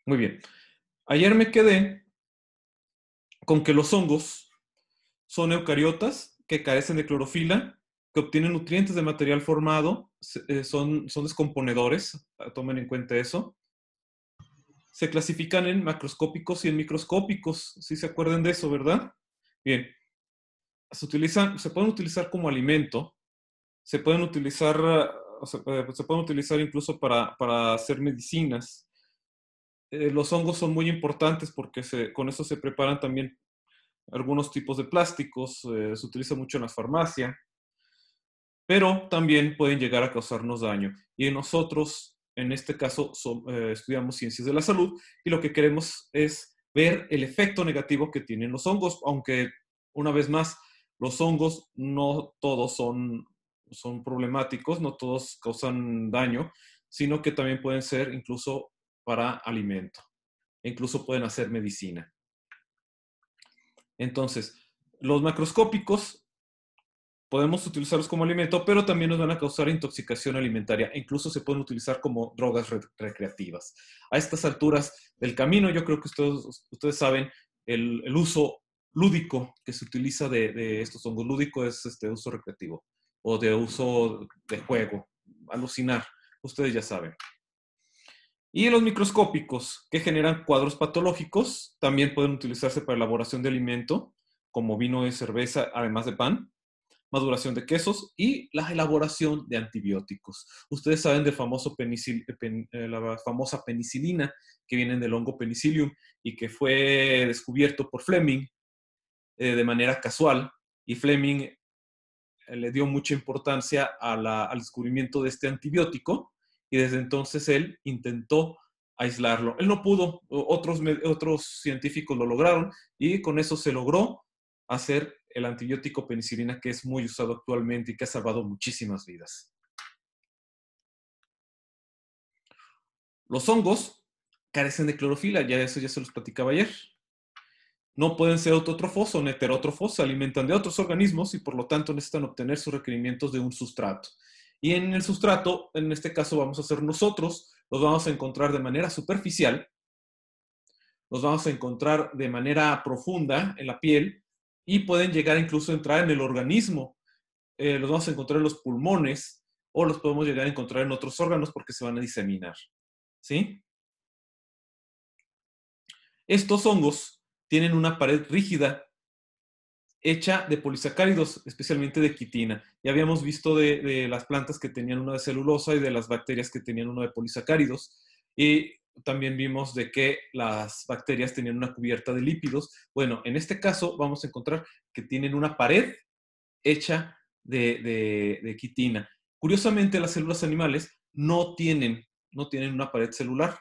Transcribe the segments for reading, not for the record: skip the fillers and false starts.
Muy bien. Ayer me quedé con que los hongos son eucariotas que carecen de clorofila, que obtienen nutrientes de material formado, son descomponedores, tomen en cuenta eso. Se clasifican en macroscópicos y en microscópicos, si se acuerdan de eso, ¿verdad? Bien, se pueden utilizar como alimento, se pueden utilizar, se pueden utilizar incluso para hacer medicinas. Los hongos son muy importantes porque con eso se preparan también algunos tipos de plásticos, se utiliza mucho en la farmacia, pero también pueden llegar a causarnos daño. Y nosotros, en este caso, estudiamos ciencias de la salud y lo que queremos es ver el efecto negativo que tienen los hongos, aunque una vez más, los hongos no todos son problemáticos, no todos causan daño, sino que también pueden ser incluso para alimento, e incluso pueden hacer medicina. Entonces, los macroscópicos podemos utilizarlos como alimento, pero también nos van a causar intoxicación alimentaria e incluso se pueden utilizar como drogas recreativas. A estas alturas del camino, yo creo que ustedes saben el uso lúdico que se utiliza de estos hongos. Lúdico es uso recreativo o de uso de juego, alucinar, ustedes ya saben. Y los microscópicos, que generan cuadros patológicos, también pueden utilizarse para elaboración de alimento, como vino y cerveza, además de pan, maduración de quesos y la elaboración de antibióticos. Ustedes saben del famoso la famosa penicilina que viene del hongo Penicillium y que fue descubierto por Fleming de manera casual, y Fleming le dio mucha importancia al descubrimiento de este antibiótico y desde entonces él intentó aislarlo. Él no pudo, otros científicos lo lograron y con eso se logró hacer el antibiótico penicilina, que es muy usado actualmente y que ha salvado muchísimas vidas. Los hongos carecen de clorofila, eso ya se los platicaba ayer. No pueden ser autótrofos o heterótrofos, se alimentan de otros organismos y por lo tanto necesitan obtener sus requerimientos de un sustrato. Y en el sustrato, en este caso vamos a ser nosotros, los vamos a encontrar de manera superficial, los vamos a encontrar de manera profunda en la piel y pueden llegar incluso a entrar en el organismo. Los vamos a encontrar en los pulmones o los podemos llegar a encontrar en otros órganos porque se van a diseminar. ¿Sí? Estos hongos tienen una pared rígida hecha de polisacáridos, especialmente de quitina. Ya habíamos visto de las plantas que tenían una de celulosa y de las bacterias que tenían uno de polisacáridos. Y también vimos de que las bacterias tenían una cubierta de lípidos. Bueno, en este caso vamos a encontrar que tienen una pared hecha de quitina. Curiosamente, las células animales no tienen una pared celular,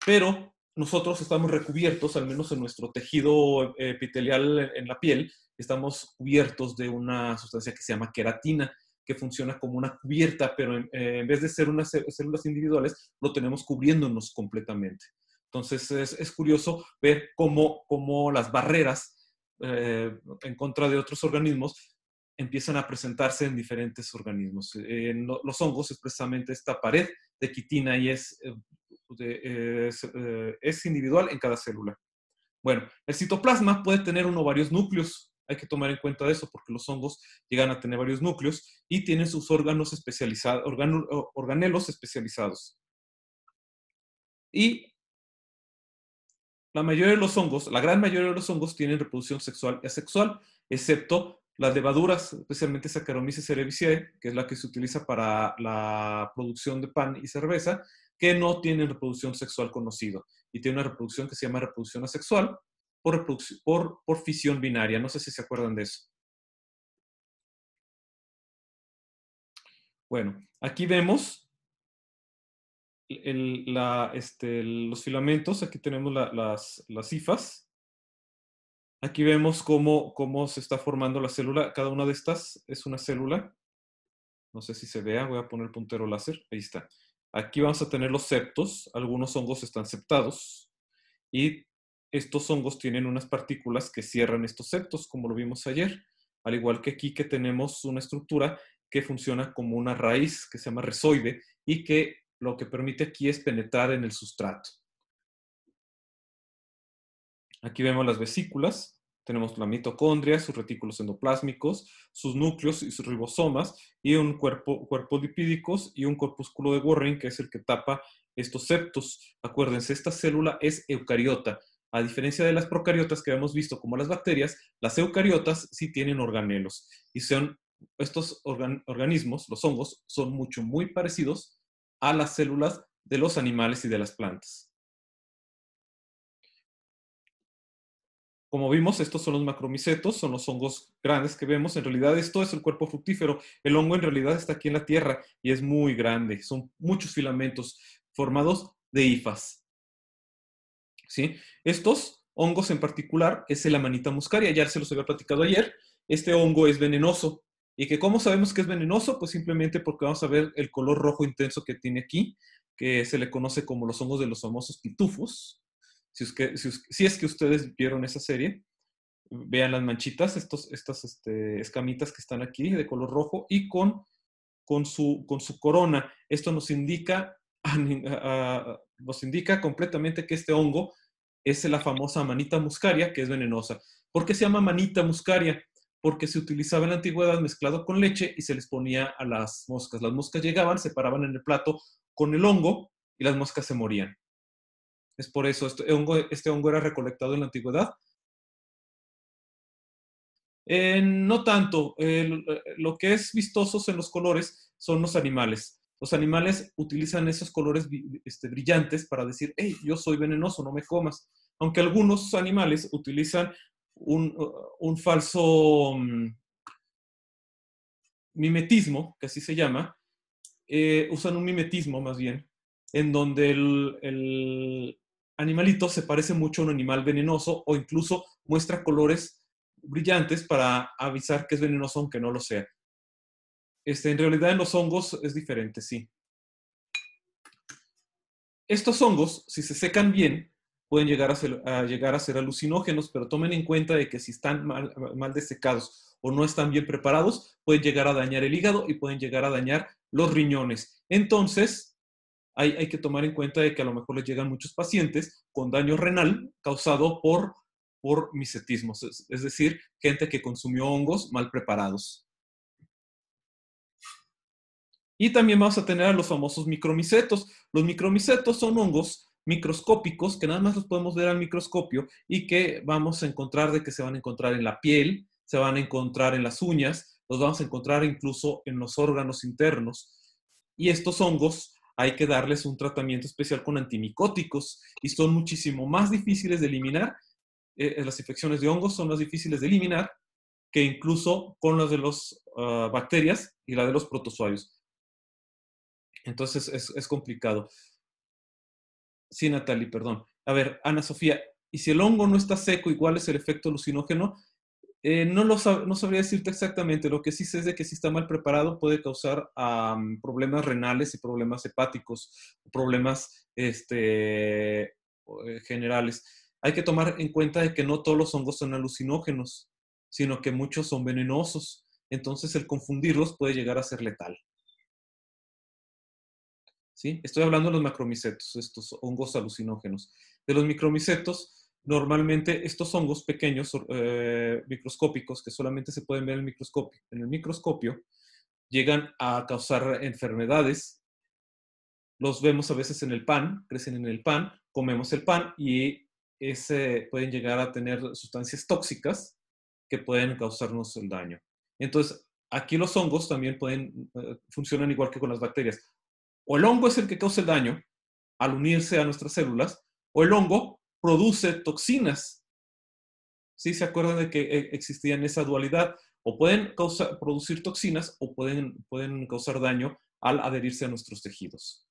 pero nosotros estamos recubiertos, al menos en nuestro tejido epitelial en la piel, estamos cubiertos de una sustancia que se llama queratina, que funciona como una cubierta, pero en vez de ser unas células individuales, lo tenemos cubriéndonos completamente. Entonces es curioso ver cómo las barreras en contra de otros organismos empiezan a presentarse en diferentes organismos. En los hongos es precisamente esta pared de quitina y es individual en cada célula. Bueno, el citoplasma puede tener uno o varios núcleos. Hay que tomar en cuenta eso porque los hongos llegan a tener varios núcleos y tienen sus órganos especializados, organelos especializados. Y la mayoría de los hongos, la gran mayoría de los hongos tienen reproducción sexual y asexual, excepto las levaduras, especialmente Saccharomyces cerevisiae, que es la que se utiliza para la producción de pan y cerveza, que no tienen reproducción sexual conocido y tienen una reproducción que se llama reproducción asexual por fisión binaria. No sé si se acuerdan de eso. Bueno, aquí vemos los filamentos, aquí tenemos las hifas. Aquí vemos cómo se está formando la célula. Cada una de estas es una célula. No sé si se vea, voy a poner el puntero láser. Ahí está. Aquí vamos a tener los septos. Algunos hongos están septados. Y estos hongos tienen unas partículas que cierran estos septos, como lo vimos ayer. Al igual que aquí que tenemos una estructura que funciona como una raíz que se llama rizoide y que lo que permite aquí es penetrar en el sustrato. Aquí vemos las vesículas, tenemos la mitocondria, sus retículos endoplásmicos, sus núcleos y sus ribosomas, y un cuerpo lipídicos y un corpúsculo de Warren, que es el que tapa estos septos. Acuérdense, esta célula es eucariota. A diferencia de las procariotas que hemos visto como las bacterias, las eucariotas sí tienen organelos. Y son estos organismos, los hongos, son muy parecidos a las células de los animales y de las plantas. Como vimos, estos son los macromicetos, son los hongos grandes que vemos. En realidad esto es el cuerpo fructífero. El hongo en realidad está aquí en la tierra y es muy grande. Son muchos filamentos formados de hifas. ¿Sí? Estos hongos en particular es el Amanita muscaria. Ya se los había platicado ayer. Este hongo es venenoso. ¿Y que cómo sabemos que es venenoso? Pues simplemente porque vamos a ver el color rojo intenso que tiene aquí, que se le conoce como los hongos de los famosos pitufos. Si es que ustedes vieron esa serie, vean las manchitas, estas escamitas que están aquí de color rojo y con su corona. Esto nos indica completamente que este hongo es la famosa Amanita muscaria, que es venenosa. ¿Por qué se llama Amanita muscaria? Porque se utilizaba en la antigüedad mezclado con leche y se les ponía a las moscas. Las moscas llegaban, se paraban en el plato con el hongo y las moscas se morían. Es por eso, este hongo era recolectado en la antigüedad. No tanto. Lo que es vistosos en los colores son los animales. Los animales utilizan esos colores brillantes para decir, hey, yo soy venenoso, no me comas. Aunque algunos animales utilizan un falso mimetismo, que así se llama, usan un mimetismo más bien, en donde el animalito se parece mucho a un animal venenoso o incluso muestra colores brillantes para avisar que es venenoso aunque no lo sea. En realidad en los hongos es diferente, sí. Estos hongos, si se secan bien, pueden llegar a ser alucinógenos, pero tomen en cuenta de que si están mal desecados o no están bien preparados, pueden llegar a dañar el hígado y pueden llegar a dañar los riñones. Entonces, hay que tomar en cuenta de que a lo mejor les llegan muchos pacientes con daño renal causado por micetismos, es decir, gente que consumió hongos mal preparados. Y también vamos a tener a los famosos micromicetos. Los micromicetos son hongos microscópicos que nada más los podemos ver al microscopio y que vamos a encontrar de que se van a encontrar en la piel, se van a encontrar en las uñas, los vamos a encontrar incluso en los órganos internos. Y estos hongos hay que darles un tratamiento especial con antimicóticos y son muchísimo más difíciles de eliminar. Las infecciones de hongos son más difíciles de eliminar que incluso con las de las bacterias y la de los protozoarios. Entonces es complicado. Sí, Natalie, perdón. A ver, Ana Sofía, ¿y si el hongo no está seco, igual es el efecto alucinógeno? No sabría decirte exactamente. Lo que sí sé es de que si está mal preparado puede causar problemas renales y problemas hepáticos, problemas generales. Hay que tomar en cuenta de que no todos los hongos son alucinógenos, sino que muchos son venenosos. Entonces el confundirlos puede llegar a ser letal. ¿Sí? Estoy hablando de los macromicetos, estos hongos alucinógenos. De los micromicetos, normalmente estos hongos pequeños, microscópicos, que solamente se pueden ver en el microscopio, llegan a causar enfermedades. Los vemos a veces en el pan, crecen en el pan, comemos el pan y pueden llegar a tener sustancias tóxicas que pueden causarnos el daño. Entonces, aquí los hongos también funcionan igual que con las bacterias. O el hongo es el que causa el daño al unirse a nuestras células, o el hongo produce toxinas. ¿Sí? ¿Se acuerdan de que existían esa dualidad? O pueden producir toxinas o pueden causar daño al adherirse a nuestros tejidos.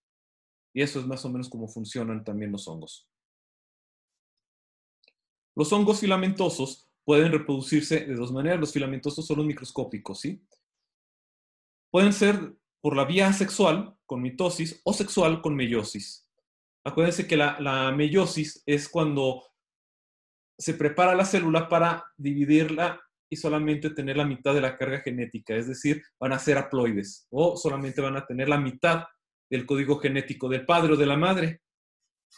Y eso es más o menos cómo funcionan también los hongos. Los hongos filamentosos pueden reproducirse de dos maneras. Los filamentosos son los microscópicos, ¿sí? Pueden ser por la vía sexual, con mitosis, o sexual, con meiosis. Acuérdense que la meiosis es cuando se prepara la célula para dividirla y solamente tener la mitad de la carga genética, es decir, van a ser haploides o solamente van a tener la mitad del código genético del padre o de la madre.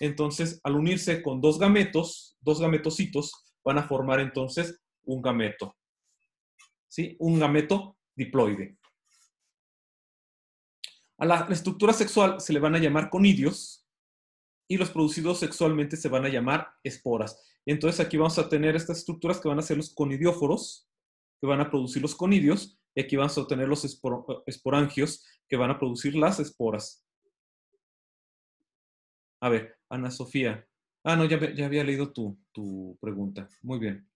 Entonces, al unirse con dos gametos, dos gametocitos, van a formar entonces un gameto. ¿Sí? Un gameto diploide. A la estructura sexual se le van a llamar conidios y los producidos sexualmente se van a llamar esporas. Entonces aquí vamos a tener estas estructuras que van a ser los conidióforos, que van a producir los conidios, y aquí vamos a tener los esporangios, que van a producir las esporas. A ver, Ana Sofía. Ah, no, ya había leído tu pregunta. Muy bien.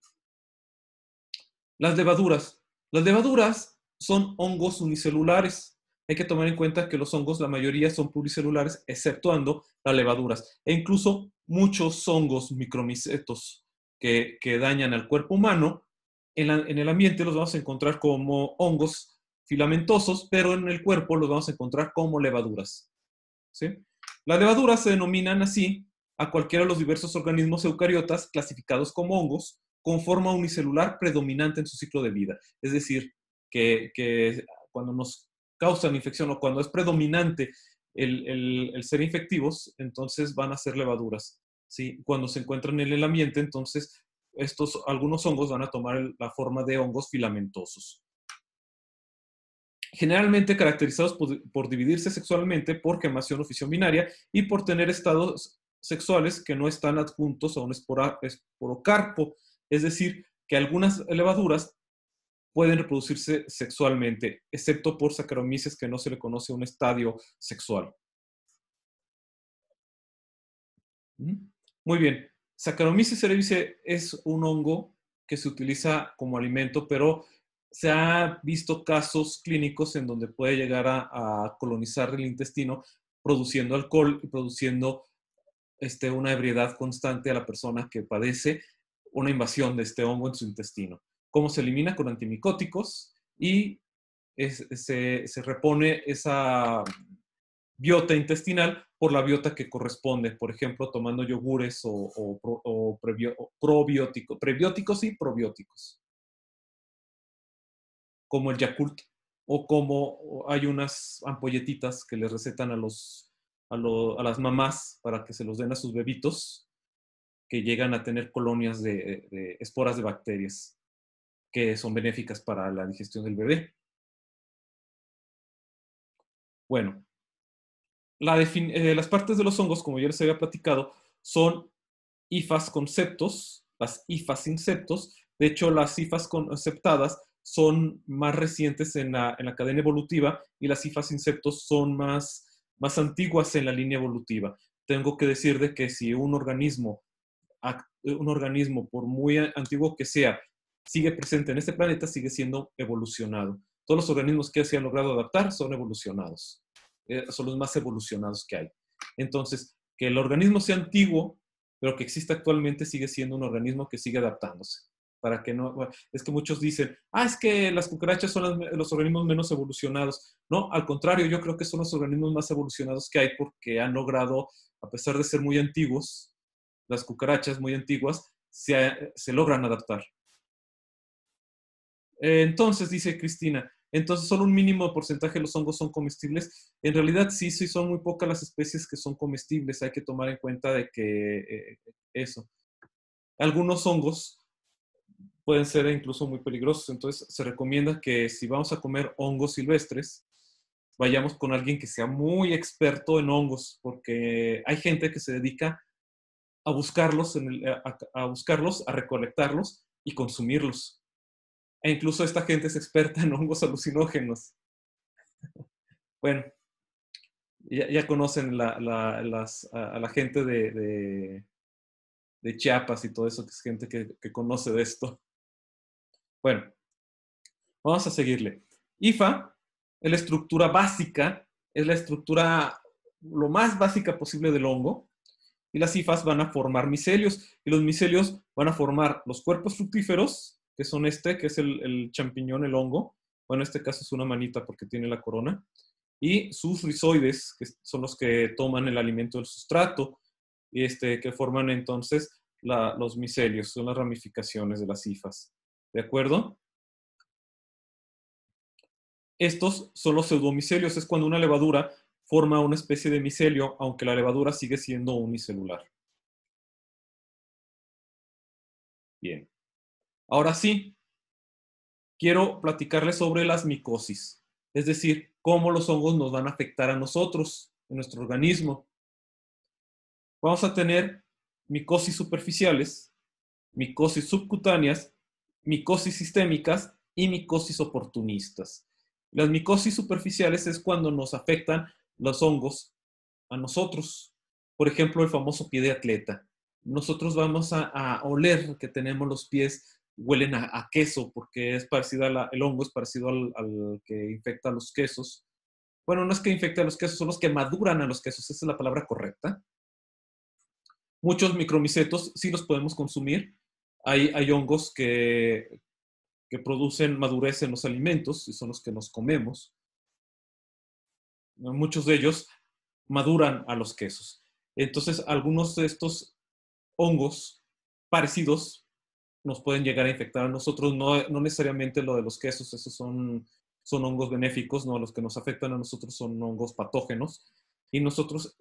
Las levaduras. Las levaduras son hongos unicelulares. Hay que tomar en cuenta que los hongos, la mayoría son pluricelulares, exceptuando las levaduras. E incluso muchos hongos micromicetos que dañan al cuerpo humano, en el ambiente los vamos a encontrar como hongos filamentosos, pero en el cuerpo los vamos a encontrar como levaduras. ¿Sí? Las levaduras se denominan así a cualquiera de los diversos organismos eucariotas clasificados como hongos con forma unicelular predominante en su ciclo de vida. Es decir, que cuando nos causan infección o cuando es predominante el ser infectivos, entonces van a ser levaduras. ¿Sí? Cuando se encuentran en el ambiente, entonces algunos hongos van a tomar la forma de hongos filamentosos. Generalmente caracterizados por dividirse sexualmente por gemación o fisión binaria y por tener estados sexuales que no están adjuntos a un esporocarpo, es decir, que algunas levaduras pueden reproducirse sexualmente, excepto por Saccharomyces, que no se le conoce un estadio sexual. Muy bien. Saccharomyces cerevisiae es un hongo que se utiliza como alimento, pero se ha visto casos clínicos en donde puede llegar a colonizar el intestino, produciendo alcohol y produciendo una ebriedad constante a la persona que padece una invasión de este hongo en su intestino. ¿Cómo se elimina? Con antimicóticos y se repone esa biota intestinal por la biota que corresponde, por ejemplo, tomando yogures o prebióticos y probióticos, como el Yakult, o como hay unas ampolletitas que les recetan a las mamás para que se los den a sus bebitos, que llegan a tener colonias de esporas de bacterias que son benéficas para la digestión del bebé. Bueno, las partes de los hongos, como ya les había platicado, son hifas conceptos, las hifas inseptos. De hecho, las hifas conceptadas son más recientes en la cadena evolutiva y las hifas inseptos son más antiguas en la línea evolutiva. Tengo que decir de que si un organismo, por muy antiguo que sea, sigue presente en este planeta, sigue siendo evolucionado. Todos los organismos que se han logrado adaptar son evolucionados. Son los más evolucionados que hay. Entonces, que el organismo sea antiguo, pero que existe actualmente, sigue siendo un organismo que sigue adaptándose. Para que no, es que muchos dicen, es que las cucarachas son los organismos menos evolucionados. No, al contrario, yo creo que son los organismos más evolucionados que hay porque han logrado, a pesar de ser muy antiguos, las cucarachas muy antiguas, se logran adaptar. Entonces, dice Cristina, entonces solo un mínimo porcentaje de los hongos son comestibles. En realidad sí son muy pocas las especies que son comestibles. Hay que tomar en cuenta de que eso. Algunos hongos pueden ser incluso muy peligrosos. Entonces se recomienda que si vamos a comer hongos silvestres, vayamos con alguien que sea muy experto en hongos, porque hay gente que se dedica a buscarlos, a recolectarlos y consumirlos. E incluso esta gente es experta en hongos alucinógenos. Bueno, ya conocen a la gente de Chiapas y todo eso, que es gente que conoce de esto. Bueno, vamos a seguirle. IFA es la estructura básica, es la estructura lo más básica posible del hongo, y las hifas van a formar micelios, y los micelios van a formar los cuerpos fructíferos, que son que es el champiñón, el hongo. Bueno, en este caso es una manita porque tiene la corona, y sus rizoides, que son los que toman el alimento del sustrato, y que forman entonces los micelios, son las ramificaciones de las hifas. ¿De acuerdo? Estos son los pseudomicelios, es cuando una levadura forma una especie de micelio, aunque la levadura sigue siendo unicelular. Bien. Ahora sí, quiero platicarles sobre las micosis, es decir, cómo los hongos nos van a afectar a nosotros, en nuestro organismo. Vamos a tener micosis superficiales, micosis subcutáneas, micosis sistémicas y micosis oportunistas. Las micosis superficiales es cuando nos afectan los hongos a nosotros. Por ejemplo, el famoso pie de atleta. Nosotros vamos a oler que tenemos los pies, huelen a queso, porque es parecido el hongo es parecido al que infecta los quesos. Bueno, no es que infecte a los quesos, son los que maduran a los quesos, esa es la palabra correcta. Muchos micromicetos sí los podemos consumir. Hay hongos que producen madurez en los alimentos y son los que nos comemos. Muchos de ellos maduran a los quesos. Entonces, algunos de estos hongos parecidos nos pueden llegar a infectar a nosotros, no necesariamente lo de los quesos, esos son hongos benéficos, no, los que nos afectan a nosotros son hongos patógenos. Y nosotros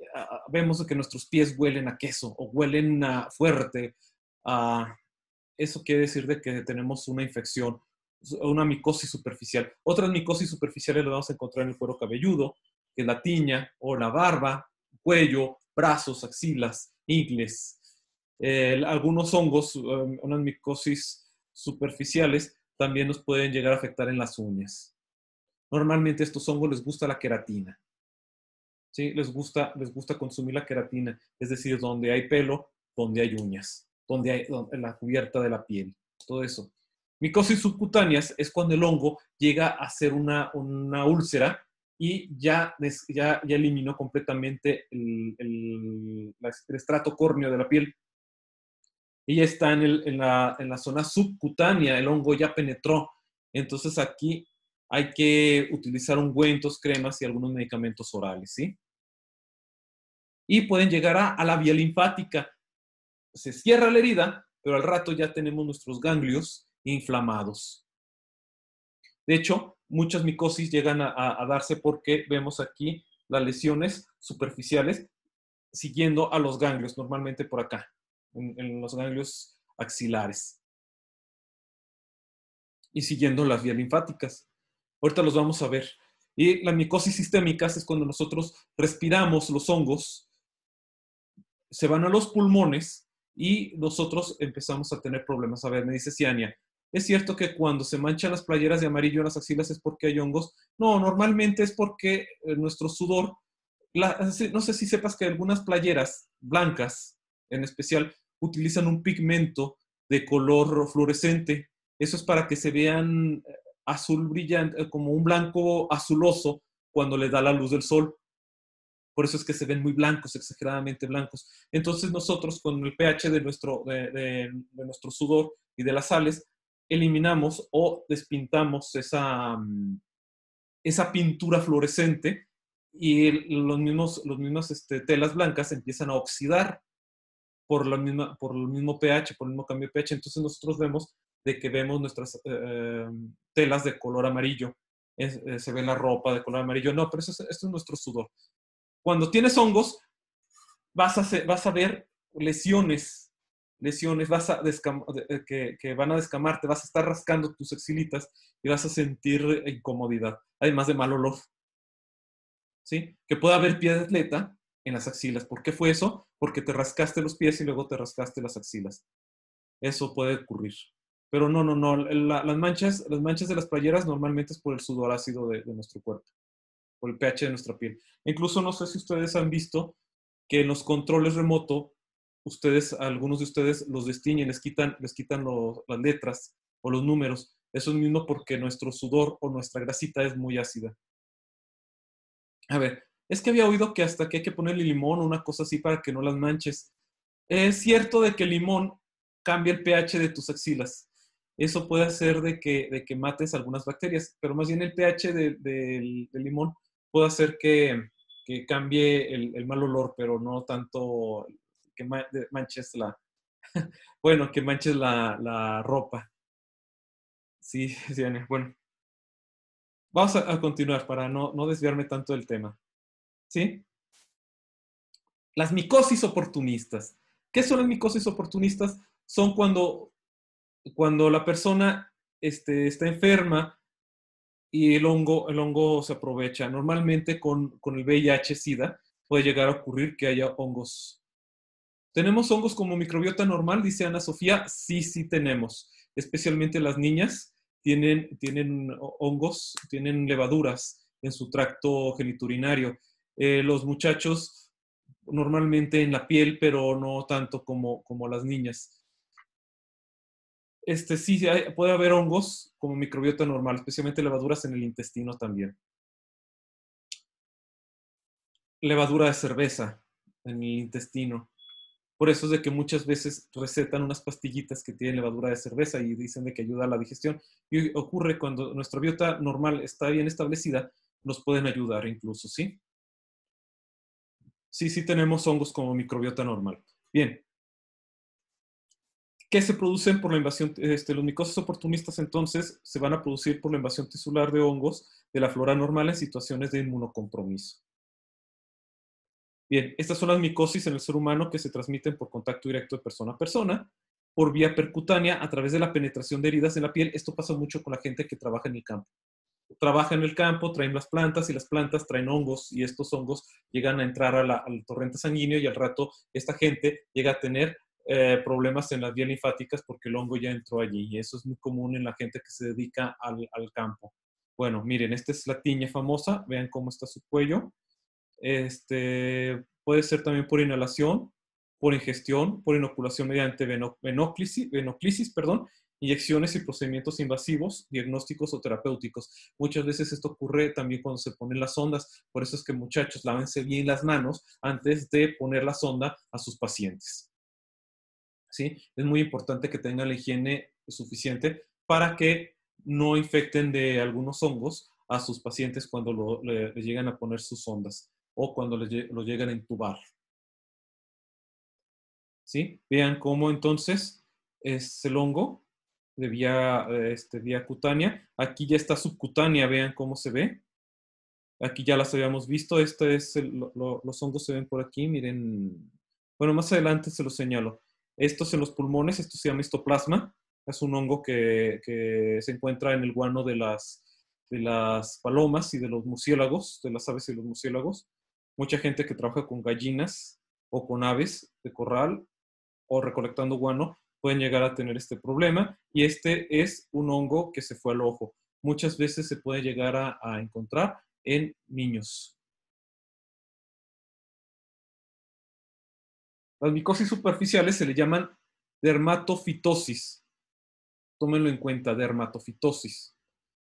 vemos que nuestros pies huelen a queso o huelen fuerte. Eso quiere decir de que tenemos una infección, una micosis superficial. Otras micosis superficiales las vamos a encontrar en el cuero cabelludo, que es la tiña o la barba, cuello, brazos, axilas, ingles. Algunos hongos, unas micosis superficiales, también nos pueden llegar a afectar en las uñas. Normalmente a estos hongos les gusta la queratina. ¿Sí? Les gusta consumir la queratina, es decir, donde hay pelo, donde hay uñas, donde hay la cubierta de la piel, todo eso. Micosis subcutáneas es cuando el hongo llega a ser una úlcera y ya eliminó completamente el estrato córneo de la piel. Y ya está en la zona subcutánea, el hongo ya penetró. Entonces aquí hay que utilizar ungüentos, cremas y algunos medicamentos orales, ¿sí? Y pueden llegar a la vía linfática. Se cierra la herida, pero al rato ya tenemos nuestros ganglios inflamados. De hecho, muchas micosis llegan a darse porque vemos aquí las lesiones superficiales siguiendo a los ganglios, normalmente por acá, en los ganglios axilares. Y siguiendo las vías linfáticas. Ahorita los vamos a ver. Y la micosis sistémica es cuando nosotros respiramos los hongos, se van a los pulmones y nosotros empezamos a tener problemas. A ver, me dice Ciania, ¿es cierto que cuando se manchan las playeras de amarillo en las axilas es porque hay hongos? No, normalmente es porque nuestro sudor, no sé si sepas que algunas playeras blancas en especial utilizan un pigmento de color fluorescente. Eso es para que se vean azul brillante, como un blanco azuloso cuando le da la luz del sol. Por eso es que se ven muy blancos, exageradamente blancos. Entonces nosotros con el pH de nuestro sudor y de las sales, eliminamos o despintamos esa pintura fluorescente y los mismos telas blancas empiezan a oxidar por el mismo pH, por el mismo cambio de pH. Entonces nosotros vemos nuestras telas de color amarillo. Se ve la ropa de color amarillo. No, pero esto es nuestro sudor. Cuando tienes hongos, vas a ver lesiones, que van a descamarte, vas a estar rascando tus axilitas y vas a sentir incomodidad, además de mal olor. ¿Sí? Que puede haber pie de atleta en las axilas. ¿Por qué fue eso? Porque te rascaste los pies y luego te rascaste las axilas. Eso puede ocurrir. Pero no. Las manchas de las playeras normalmente es por el sudor ácido de nuestro cuerpo, por el pH de nuestra piel. Incluso no sé si ustedes han visto que en los controles remoto, algunos de ustedes los destiñen, les quitan las letras o los números. Eso es mismo porque nuestro sudor o nuestra grasita es muy ácida. A ver, es que había oído que hasta que hay que ponerle limón o una cosa así para que no las manches. Es cierto de que el limón cambia el pH de tus axilas. Eso puede hacer de que mates algunas bacterias, pero más bien el pH del limón puede hacer que cambie el mal olor, pero no tanto que manches bueno, que manches la ropa. Sí, sí, Ana. Bueno, vamos a continuar para no desviarme tanto del tema. ¿sí? Las micosis oportunistas. ¿Qué son las micosis oportunistas? Son cuando la persona está enferma y el hongo se aprovecha. Normalmente con el VIH-Sida puede llegar a ocurrir que haya hongos. ¿Tenemos hongos como microbiota normal? Dice Ana Sofía. Sí, sí tenemos. Especialmente las niñas tienen hongos, tienen levaduras en su tracto geniturinario. Los muchachos normalmente en la piel, pero no tanto como las niñas. Sí, puede haber hongos como microbiota normal, especialmente levaduras en el intestino también. Levadura de cerveza en el intestino. Por eso es de que muchas veces recetan unas pastillitas que tienen levadura de cerveza y dicen de que ayuda a la digestión. Y ocurre cuando nuestra biota normal está bien establecida, nos pueden ayudar incluso, ¿sí? Sí, sí tenemos hongos como microbiota normal. Bien. ¿Qué se producen por la invasión? Los micosis oportunistas entonces se van a producir por la invasión tisular de hongos de la flora normal en situaciones de inmunocompromiso. Bien, estas son las micosis en el ser humano que se transmiten por contacto directo de persona a persona, por vía percutánea a través de la penetración de heridas en la piel. Esto pasa mucho con la gente que trabaja en el campo. Trabaja en el campo, traen las plantas y las plantas traen hongos y estos hongos llegan a entrar al torrente sanguíneo y al rato esta gente llega a tener problemas en las vías linfáticas porque el hongo ya entró allí y eso es muy común en la gente que se dedica al campo. Bueno, miren, esta es la tiña famosa, vean cómo está su cuello. Puede ser también por inhalación, por ingestión, por inoculación mediante venoclisis, perdón, inyecciones y procedimientos invasivos, diagnósticos o terapéuticos. Muchas veces esto ocurre también cuando se ponen las sondas, por eso es que muchachos, lávense bien las manos antes de poner la sonda a sus pacientes. ¿Sí? Es muy importante que tengan la higiene suficiente para que no infecten de algunos hongos a sus pacientes cuando le llegan a poner sus sondas o cuando lo llegan a intubar. ¿Sí? Vean cómo entonces es el hongo de vía cutánea. Aquí ya está subcutánea, vean cómo se ve. Aquí ya las habíamos visto. Los hongos se ven por aquí, miren. Bueno, más adelante se los señalo. Estos en los pulmones, esto se llama histoplasma. Es un hongo que se encuentra en el guano de las palomas y de los murciélagos, de las aves y los murciélagos. Mucha gente que trabaja con gallinas o con aves de corral o recolectando guano pueden llegar a tener este problema. Y este es un hongo que se fue al ojo. Muchas veces se puede llegar a encontrar en niños. Las micosis superficiales se le llaman dermatofitosis. Tómenlo en cuenta, dermatofitosis.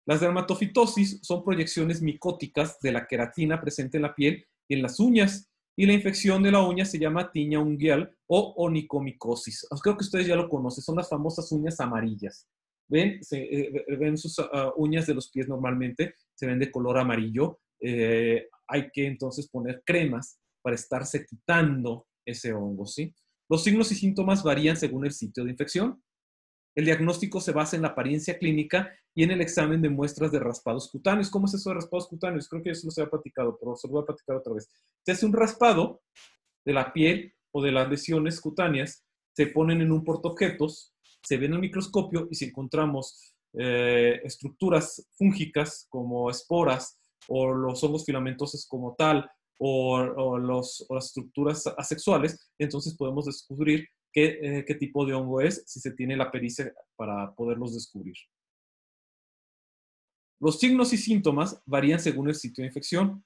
Las dermatofitosis son proyecciones micóticas de la queratina presente en la piel y en las uñas, y la infección de la uña se llama tiña unguial o onicomicosis. Creo que ustedes ya lo conocen, son las famosas uñas amarillas. ¿Ven sus uñas de los pies normalmente? Se ven de color amarillo. Hay que entonces poner cremas para estarse quitando ese hongo, ¿sí? Los signos y síntomas varían según el sitio de infección. El diagnóstico se basa en la apariencia clínica y en el examen de muestras de raspados cutáneos. ¿Cómo es eso de raspados cutáneos? Creo que eso se ha platicado, pero se lo voy a platicar otra vez. Se hace un raspado de la piel o de las lesiones cutáneas, se ponen en un portaobjetos, se ven al microscopio y si encontramos estructuras fúngicas como esporas o los hongos filamentosos como tal o las estructuras asexuales, entonces podemos descubrir qué tipo de hongo es si se tiene la pericia para poderlos descubrir. Los signos y síntomas varían según el sitio de infección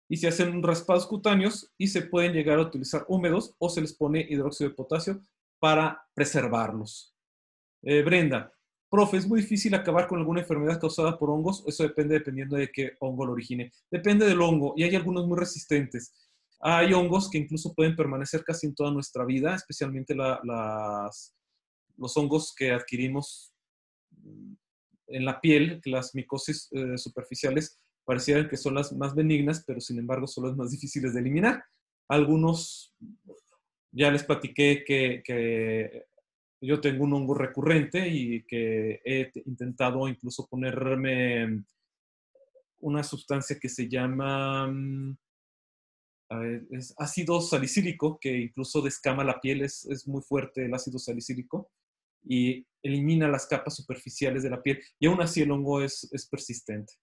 y se hacen raspados cutáneos y se pueden llegar a utilizar húmedos o se les pone hidróxido de potasio para preservarlos. Brenda, profe, ¿es muy difícil acabar con alguna enfermedad causada por hongos? Eso dependiendo de qué hongo lo origine. Depende del hongo y hay algunos muy resistentes. Hay hongos que incluso pueden permanecer casi en toda nuestra vida, especialmente los hongos que adquirimos en la piel, las micosis superficiales parecieran que son las más benignas, pero sin embargo son las más difíciles de eliminar. Algunos, ya les platiqué que yo tengo un hongo recurrente y que he intentado incluso ponerme una sustancia que se llama, a ver, es ácido salicílico, que incluso descama la piel, es muy fuerte el ácido salicílico, y elimina las capas superficiales de la piel, y aún así el hongo es persistente.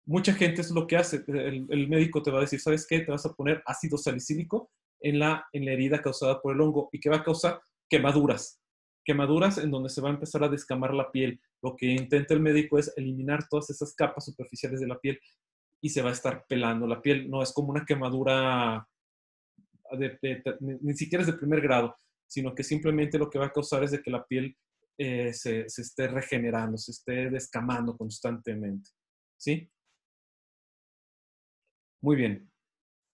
Mucha gente es lo que hace, el médico te va a decir, ¿sabes qué? Te vas a poner ácido salicílico en la herida causada por el hongo, y que va a causar quemaduras, quemaduras en donde se va a empezar a descamar la piel. Lo que intenta el médico es eliminar todas esas capas superficiales de la piel, y se va a estar pelando la piel. No es como una quemadura ni siquiera es de primer grado, sino que simplemente lo que va a causar es de que la piel se esté regenerando, se esté descamando constantemente. ¿Sí? Muy bien.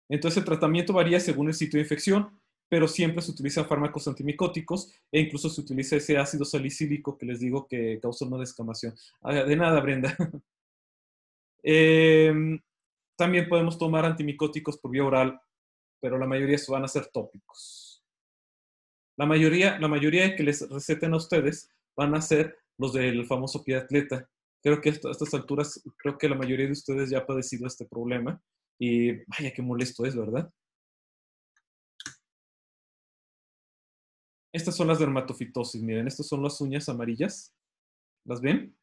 Entonces el tratamiento varía según el sitio de infección, pero siempre se utilizan fármacos antimicóticos e incluso se utiliza ese ácido salicílico que les digo que causa una descamación. De nada, Brenda. También podemos tomar antimicóticos por vía oral, pero la mayoría van a ser tópicos. La mayoría de que les receten a ustedes van a ser los del famoso pie de atleta. Creo que a estas alturas, creo que la mayoría de ustedes ya ha padecido este problema y vaya qué molesto es, ¿verdad? Estas son las dermatofitosis, miren, estas son las uñas amarillas. ¿Las ven?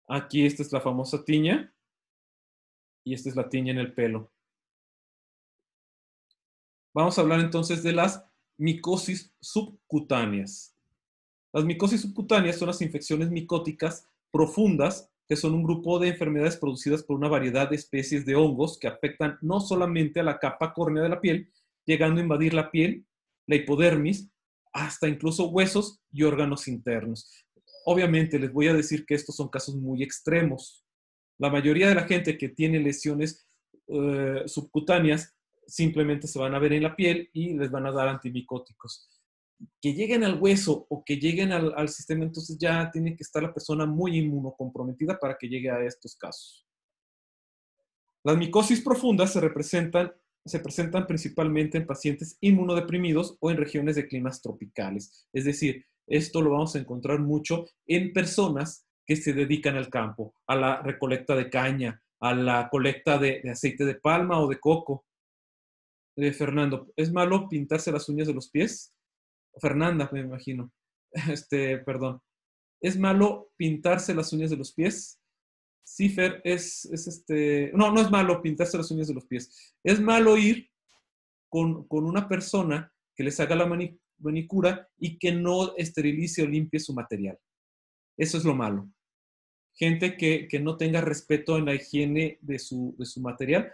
Aquí esta es la famosa tiña y esta es la tiña en el pelo. Vamos a hablar entonces de las micosis subcutáneas. Las micosis subcutáneas son las infecciones micóticas profundas, que son un grupo de enfermedades producidas por una variedad de especies de hongos que afectan no solamente a la capa córnea de la piel, llegando a invadir la piel, la hipodermis, hasta incluso huesos y órganos internos. Obviamente les voy a decir que estos son casos muy extremos. La mayoría de la gente que tiene lesiones subcutáneas simplemente se van a ver en la piel y les van a dar antimicóticos. Que lleguen al hueso o que lleguen al sistema, entonces ya tiene que estar la persona muy inmunocomprometida para que llegue a estos casos. Las micosis profundas se presentan principalmente en pacientes inmunodeprimidos o en regiones de climas tropicales. Es decir, esto lo vamos a encontrar mucho en personas que se dedican al campo, a la recolecta de caña, a la colecta de aceite de palma o de coco. Fernando, ¿es malo pintarse las uñas de los pies? Fernanda, me imagino. Perdón. ¿Es malo pintarse las uñas de los pies? Sí, Fer, No, no es malo pintarse las uñas de los pies. Es malo ir con una persona que les haga la manicura y que no esterilice o limpie su material. Eso es lo malo. Gente que no tenga respeto en la higiene de su material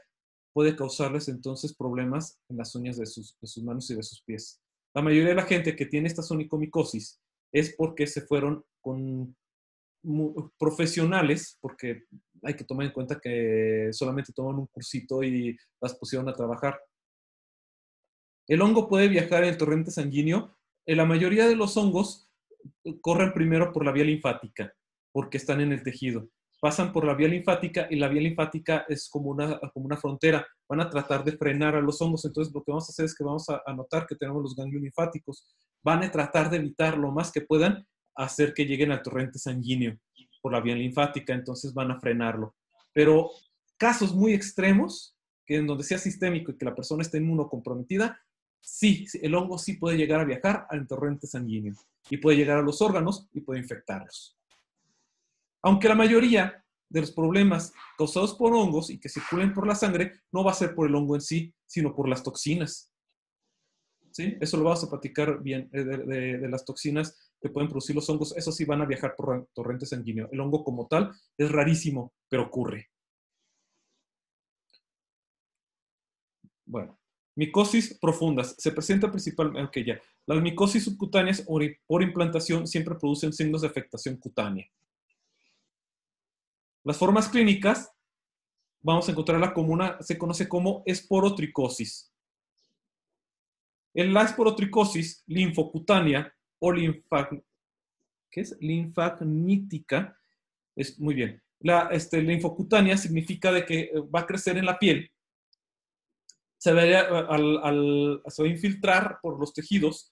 puede causarles entonces problemas en las uñas de sus manos y de sus pies. La mayoría de la gente que tiene esta onicomicosis es porque se fueron con profesionales, porque hay que tomar en cuenta que solamente toman un cursito y las pusieron a trabajar. El hongo puede viajar en el torrente sanguíneo. La mayoría de los hongos corren primero por la vía linfática, porque están en el tejido. Pasan por la vía linfática y la vía linfática es como una frontera. Van a tratar de frenar a los hongos. Entonces, lo que vamos a hacer es que vamos a notar que tenemos los ganglios linfáticos. Van a tratar de evitar lo más que puedan hacer que lleguen al torrente sanguíneo por la vía linfática. Entonces, van a frenarlo. Pero casos muy extremos, que en donde sea sistémico y que la persona esté inmunocomprometida, sí, el hongo sí puede llegar a viajar al torrente sanguíneo y puede llegar a los órganos y puede infectarlos. Aunque la mayoría de los problemas causados por hongos y que circulen por la sangre no va a ser por el hongo en sí, sino por las toxinas. ¿Sí? Eso lo vamos a platicar bien de las toxinas que pueden producir los hongos. Eso sí van a viajar por el torrente sanguíneo. El hongo como tal es rarísimo, pero ocurre. Bueno, micosis profundas. Se presenta principalmente, ok, ya. Las micosis subcutáneas por implantación siempre producen signos de afectación cutánea. Las formas clínicas, vamos a encontrarla como se conoce como esporotricosis. En la esporotricosis linfocutánea o linfagnítica, es muy bien. La linfocutánea significa de que va a crecer en la piel, se va a infiltrar por los tejidos,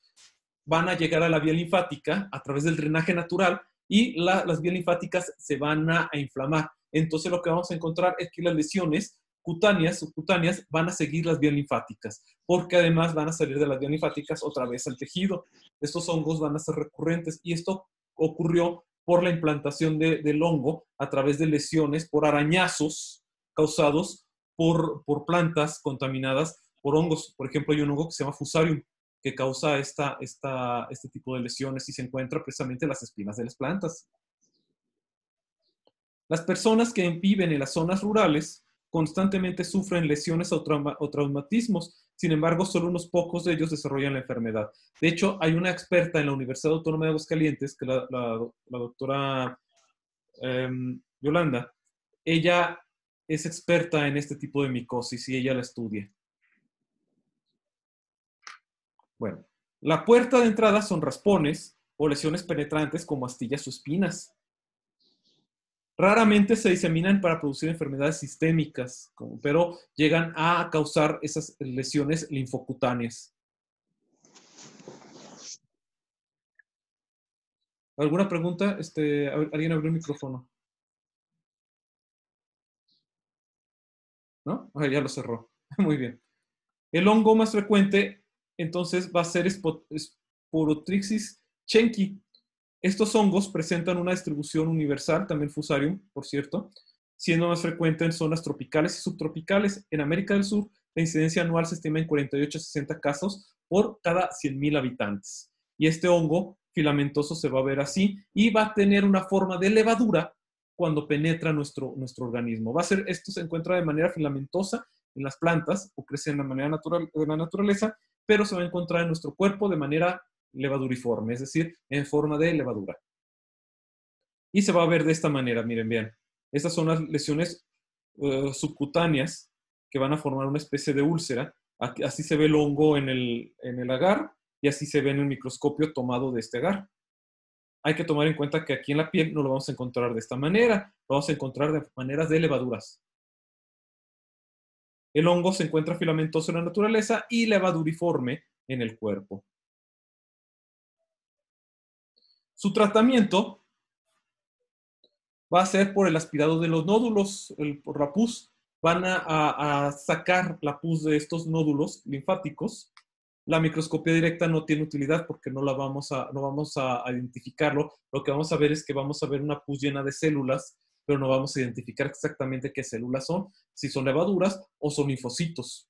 van a llegar a la vía linfática a través del drenaje natural y las vías linfáticas se van a inflamar. entonces lo que vamos a encontrar es que las lesiones cutáneas, subcutáneas, van a seguir las vías linfáticas, porque además van a salir de las vías linfáticas otra vez al tejido. Estos hongos van a ser recurrentes y esto ocurrió por la implantación del hongo a través de lesiones por arañazos causados por plantas contaminadas por hongos. Por ejemplo, hay un hongo que se llama Fusarium, que causa este tipo de lesiones y se encuentra precisamente en las espinas de las plantas. Las personas que viven en las zonas rurales constantemente sufren lesiones o traumatismos. Sin embargo, solo unos pocos de ellos desarrollan la enfermedad. De hecho, hay una experta en la Universidad Autónoma de Aguascalientes, que es la doctora Yolanda. Ella es experta en este tipo de micosis y ella la estudia. Bueno, la puerta de entrada son raspones o lesiones penetrantes como astillas o espinas. Raramente se diseminan para producir enfermedades sistémicas, pero llegan a causar esas lesiones linfocutáneas. ¿Alguna pregunta? ¿Alguien abrió el micrófono? ¿No? Ah, ya lo cerró. Muy bien. El hongo más frecuente, entonces, va a ser Sporotrixis schenki. Estos hongos presentan una distribución universal, también Fusarium, por cierto, siendo más frecuente en zonas tropicales y subtropicales. En América del Sur, la incidencia anual se estima en 48 a 60 casos por cada 100,000 habitantes. Y este hongo filamentoso se va a ver así y va a tener una forma de levadura cuando penetra nuestro organismo. Esto se encuentra de manera filamentosa en las plantas o crece de la naturaleza, pero se va a encontrar en nuestro cuerpo de manera levaduriforme, es decir, en forma de levadura. Y se va a ver de esta manera, miren bien. Estas son las lesiones subcutáneas que van a formar una especie de úlcera. Así se ve el hongo en el agar y así se ve en el microscopio tomado de este agar. Hay que tomar en cuenta que aquí en la piel no lo vamos a encontrar de esta manera, lo vamos a encontrar de maneras de levaduras. El hongo se encuentra filamentoso en la naturaleza y levaduriforme en el cuerpo. Su tratamiento va a ser por el aspirado de los nódulos, por la pus. Van a sacar la pus de estos nódulos linfáticos. La microscopía directa no tiene utilidad porque no vamos a identificarlo. Lo que vamos a ver es que vamos a ver una pus llena de células, pero no vamos a identificar exactamente qué células son, si son levaduras o son linfocitos.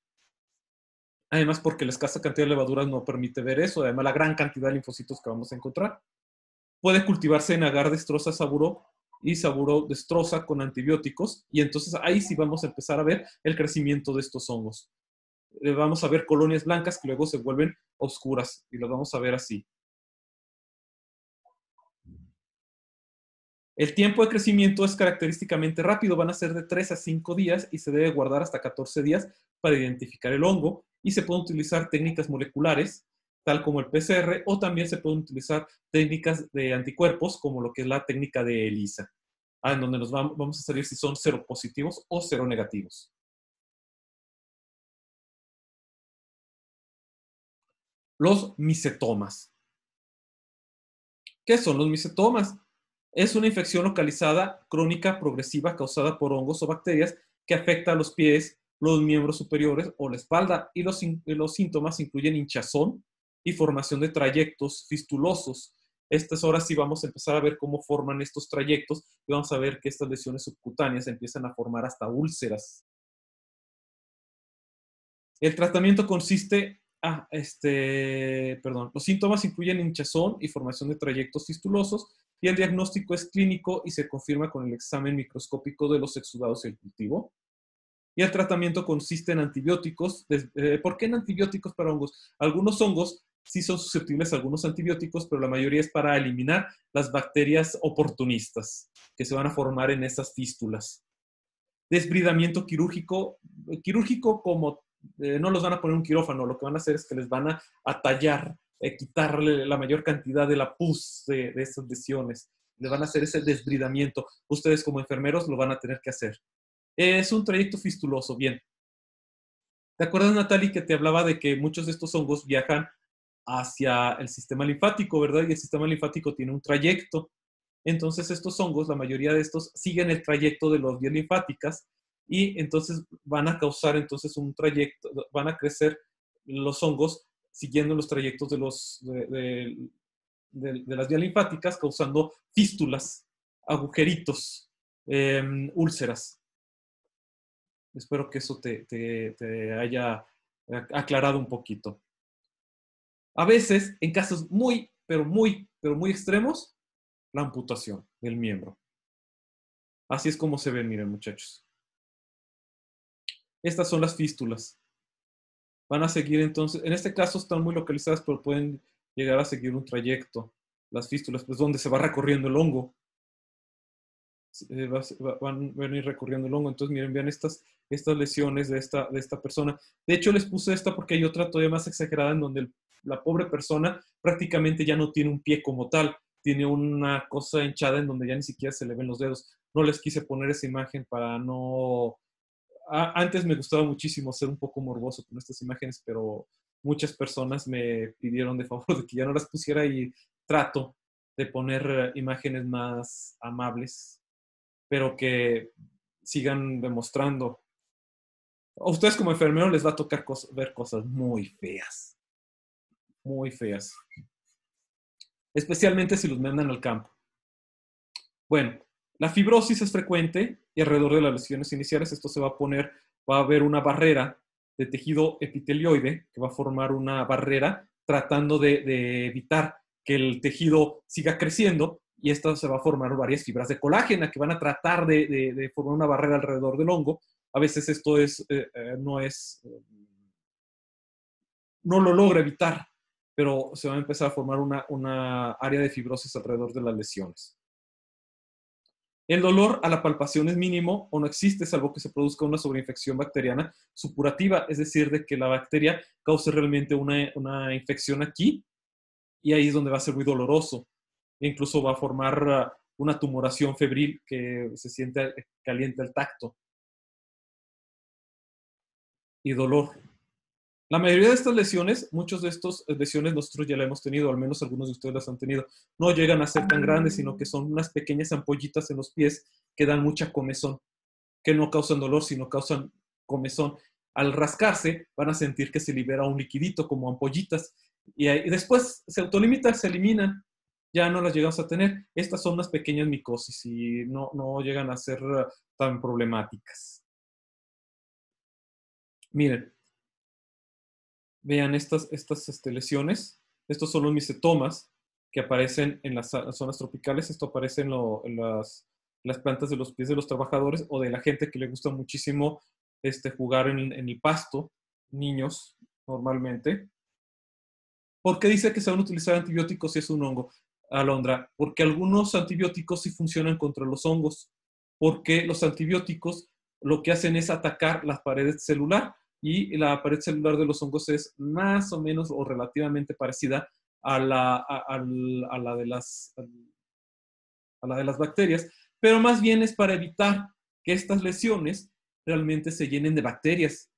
Además, porque la escasa cantidad de levaduras no permite ver eso. Además, la gran cantidad de linfocitos que vamos a encontrar. Puede cultivarse en agar destroza saburo y saburo destroza con antibióticos. Y entonces ahí sí vamos a empezar a ver el crecimiento de estos hongos. Vamos a ver colonias blancas que luego se vuelven oscuras y las vamos a ver así. El tiempo de crecimiento es característicamente rápido, van a ser de 3 a 5 días y se debe guardar hasta 14 días para identificar el hongo y se pueden utilizar técnicas moleculares, tal como el PCR, o también se pueden utilizar técnicas de anticuerpos, como lo que es la técnica de ELISA, en donde vamos a salir si son seropositivos o seronegativos. Los micetomas. ¿Qué son los micetomas? Es una infección localizada, crónica, progresiva, causada por hongos o bacterias que afecta a los pies, los miembros superiores o la espalda. Y los síntomas incluyen hinchazón y formación de trayectos fistulosos. Estas horas sí vamos a empezar a ver cómo forman estos trayectos y vamos a ver que estas lesiones subcutáneas empiezan a formar hasta úlceras. El tratamiento consiste, los síntomas incluyen hinchazón y formación de trayectos fistulosos y el diagnóstico es clínico y se confirma con el examen microscópico de los exudados y el cultivo. Y el tratamiento consiste en antibióticos. ¿Por qué en antibióticos para hongos? Algunos hongos sí son susceptibles a algunos antibióticos, pero la mayoría es para eliminar las bacterias oportunistas que se van a formar en esas fístulas. Desbridamiento quirúrgico como no los van a poner en un quirófano, lo que van a hacer es que les van a tallar, quitarle la mayor cantidad de la pus de esas lesiones. Les van a hacer ese desbridamiento. Ustedes como enfermeros lo van a tener que hacer. Es un trayecto fistuloso, bien. ¿Te acuerdas, Natalie, que te hablaba de que muchos de estos hongos viajan hacia el sistema linfático, ¿verdad? Y el sistema linfático tiene un trayecto. Entonces estos hongos, la mayoría de estos, siguen el trayecto de las vías linfáticas y entonces van a causar entonces un trayecto, van a crecer los hongos siguiendo los trayectos de las vías linfáticas, causando fístulas, agujeritos, úlceras. Espero que eso te haya aclarado un poquito. A veces, en casos muy, pero muy, pero muy extremos, la amputación del miembro. Así es como se ven, miren, muchachos. Estas son las fístulas. Van a seguir entonces, en este caso están muy localizadas, pero pueden llegar a seguir un trayecto. Las fístulas, pues donde se va recorriendo el hongo. Van a ir recorriendo el hongo. Entonces, miren, vean estas lesiones de esta persona. De hecho, les puse esta porque hay otra todavía más exagerada en donde la pobre persona prácticamente ya no tiene un pie como tal. Tiene una cosa hinchada en donde ya ni siquiera se le ven los dedos. No les quise poner esa imagen para no... Antes me gustaba muchísimo ser un poco morboso con estas imágenes, pero muchas personas me pidieron de favor de que ya no las pusiera y trato de poner imágenes más amables, pero que sigan demostrando. A ustedes como enfermeros les va a tocar ver cosas muy feas, muy feas, especialmente si los mandan al campo. Bueno, la fibrosis es frecuente y alrededor de las lesiones iniciales esto se va a poner, va a haber una barrera de tejido epitelioide que va a formar una barrera tratando de evitar que el tejido siga creciendo y esto se va a formar varias fibras de colágeno que van a tratar de formar una barrera alrededor del hongo. A veces esto no lo logra evitar, pero se va a empezar a formar una área de fibrosis alrededor de las lesiones. El dolor a la palpación es mínimo o no existe, salvo que se produzca una sobreinfección bacteriana supurativa, es decir, de que la bacteria cause realmente una infección aquí y ahí es donde va a ser muy doloroso. E incluso va a formar una tumoración febril que se siente caliente al tacto. Y dolor. La mayoría de estas lesiones, muchas de estas lesiones nosotros ya las hemos tenido, al menos algunos de ustedes las han tenido. No llegan a ser tan grandes, sino que son unas pequeñas ampollitas en los pies que dan mucha comezón, que no causan dolor, sino causan comezón. Al rascarse, van a sentir que se libera un liquidito como ampollitas y después se autolimitan, se eliminan. Ya no las llegamos a tener. Estas son unas pequeñas micosis y no llegan a ser tan problemáticas. Miren, vean estas lesiones. Estos son los micetomas que aparecen en las zonas tropicales. Esto aparece en las plantas de los pies de los trabajadores o de la gente que le gusta muchísimo jugar en el pasto, niños normalmente. ¿Por qué dice que se van a utilizar antibióticos si es un hongo, Alondra? Porque algunos antibióticos sí funcionan contra los hongos, porque los antibióticos lo que hacen es atacar las paredes celular y la pared celular de los hongos es más o menos o relativamente parecida a la de las bacterias, pero más bien es para evitar que estas lesiones realmente se llenen de bacterias,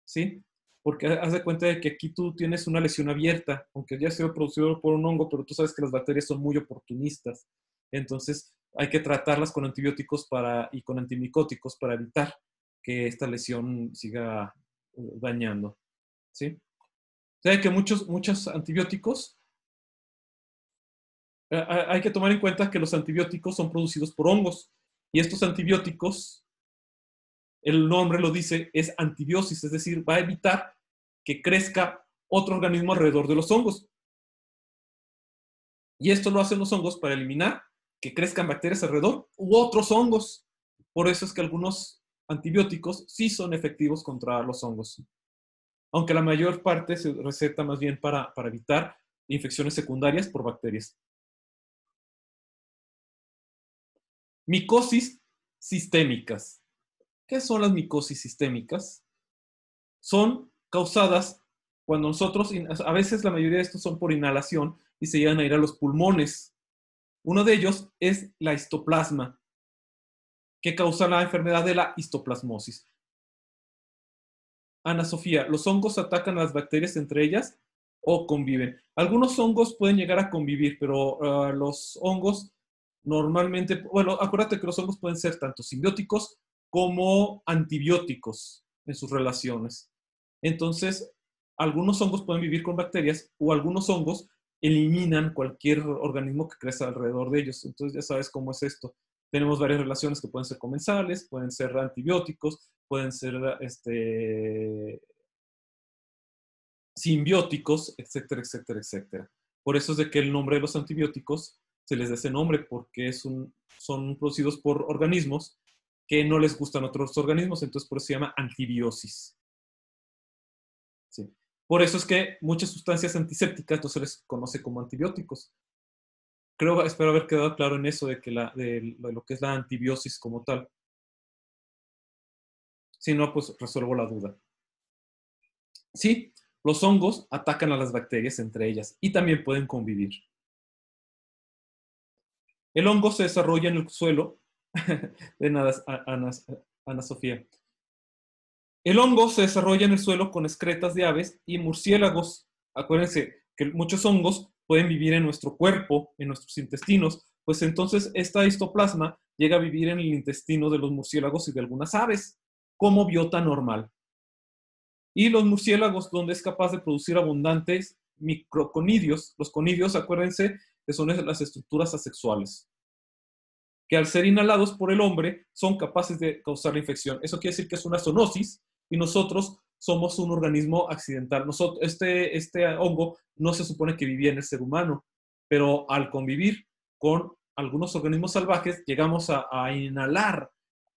¿sí? Porque haz de cuenta de que aquí tú tienes una lesión abierta, aunque ya sea producido por un hongo, pero tú sabes que las bacterias son muy oportunistas. Entonces hay que tratarlas con antibióticos y con antimicóticos para evitar que esta lesión siga dañando, ¿sí? O sea que muchos antibióticos, hay que tomar en cuenta que los antibióticos son producidos por hongos y estos antibióticos, el nombre lo dice, es antibiosis, es decir, va a evitar que crezca otro organismo alrededor de los hongos. Y esto lo hacen los hongos para eliminar que crezcan bacterias alrededor u otros hongos. Por eso es que algunos antibióticos sí son efectivos contra los hongos. Aunque la mayor parte se receta más bien para evitar infecciones secundarias por bacterias. Micosis sistémicas. ¿Qué son las micosis sistémicas? Son causadas cuando nosotros, a veces la mayoría de estos son por inhalación y se llegan a ir a los pulmones. Uno de ellos es la histoplasma, que causa la enfermedad de la histoplasmosis. Ana Sofía, ¿los hongos atacan a las bacterias entre ellas o conviven? Algunos hongos pueden llegar a convivir, pero los hongos Normalmente, bueno, acuérdate que los hongos pueden ser tanto simbióticos como antibióticos en sus relaciones. Entonces, algunos hongos pueden vivir con bacterias o algunos hongos eliminan cualquier organismo que crezca alrededor de ellos. Entonces, ya sabes cómo es esto. Tenemos varias relaciones que pueden ser comensales, pueden ser antibióticos, pueden ser simbióticos, etcétera, etcétera, etcétera. Por eso es de que el nombre de los antibióticos se les da ese nombre, porque son producidos por organismos que no les gustan otros organismos, entonces por eso se llama antibiosis. ¿Sí? Por eso es que muchas sustancias antisépticas no se les conoce como antibióticos. Espero haber quedado claro en eso de lo que es la antibiosis como tal. Si no, pues resuelvo la duda. Sí, los hongos atacan a las bacterias entre ellas y también pueden convivir. El hongo se desarrolla en el suelo. De nada, Ana Sofía. El hongo se desarrolla en el suelo con excretas de aves y murciélagos. Acuérdense que muchos hongos pueden vivir en nuestro cuerpo, en nuestros intestinos, pues entonces esta histoplasma llega a vivir en el intestino de los murciélagos y de algunas aves, como biota normal. Y los murciélagos, donde es capaz de producir abundantes microconidios. Los conidios, acuérdense, que son las estructuras asexuales, que al ser inhalados por el hombre son capaces de causar la infección. Eso quiere decir que es una zoonosis y nosotros somos un organismo accidental. Este hongo no se supone que vivía en el ser humano, pero al convivir con algunos organismos salvajes llegamos a inhalar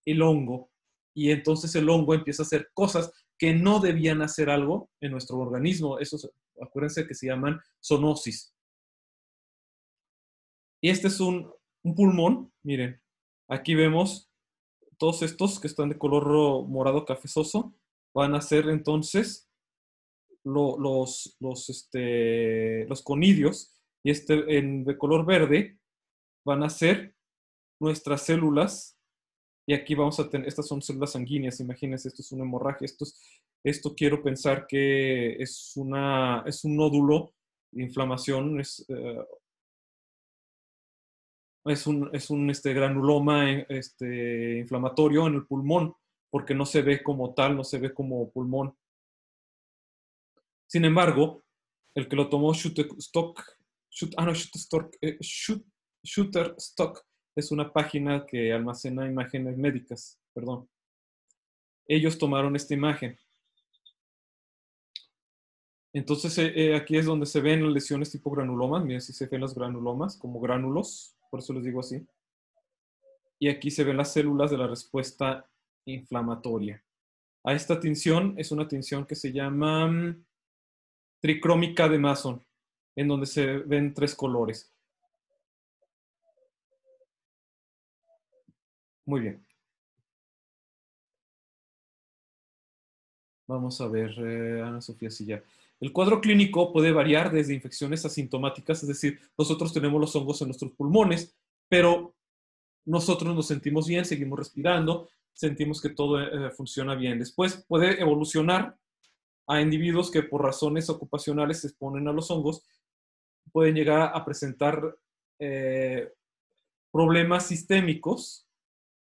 el hongo y entonces el hongo empieza a hacer cosas que no debían hacer algo en nuestro organismo. Eso, acuérdense que se llaman zoonosis. Y este es un pulmón, miren, aquí vemos todos estos que están de color morado cafezoso, van a ser entonces los conidios, y de color verde van a ser nuestras células, y aquí vamos a tener, estas son células sanguíneas, imagínense, esto es una hemorragia, esto quiero pensar que es un nódulo de inflamación, es un granuloma inflamatorio en el pulmón, porque no se ve como tal, no se ve como pulmón. Sin embargo, el que lo tomó Shutterstock, Shutterstock es una página que almacena imágenes médicas, perdón. Ellos tomaron esta imagen. Entonces, aquí es donde se ven las lesiones tipo granulomas. Miren si se ven los granulomas como gránulos, por eso les digo así. Y aquí se ven las células de la respuesta inflamatoria. A esta tinción es una tinción que se llama tricrómica de Mason, en donde se ven 3 colores. Muy bien. Vamos a ver, Ana Sofía Silla. El cuadro clínico puede variar desde infecciones asintomáticas, es decir, nosotros tenemos los hongos en nuestros pulmones, pero nosotros nos sentimos bien, seguimos respirando, sentimos que todo funciona bien. Después puede evolucionar a individuos que por razones ocupacionales se exponen a los hongos, pueden llegar a presentar problemas sistémicos,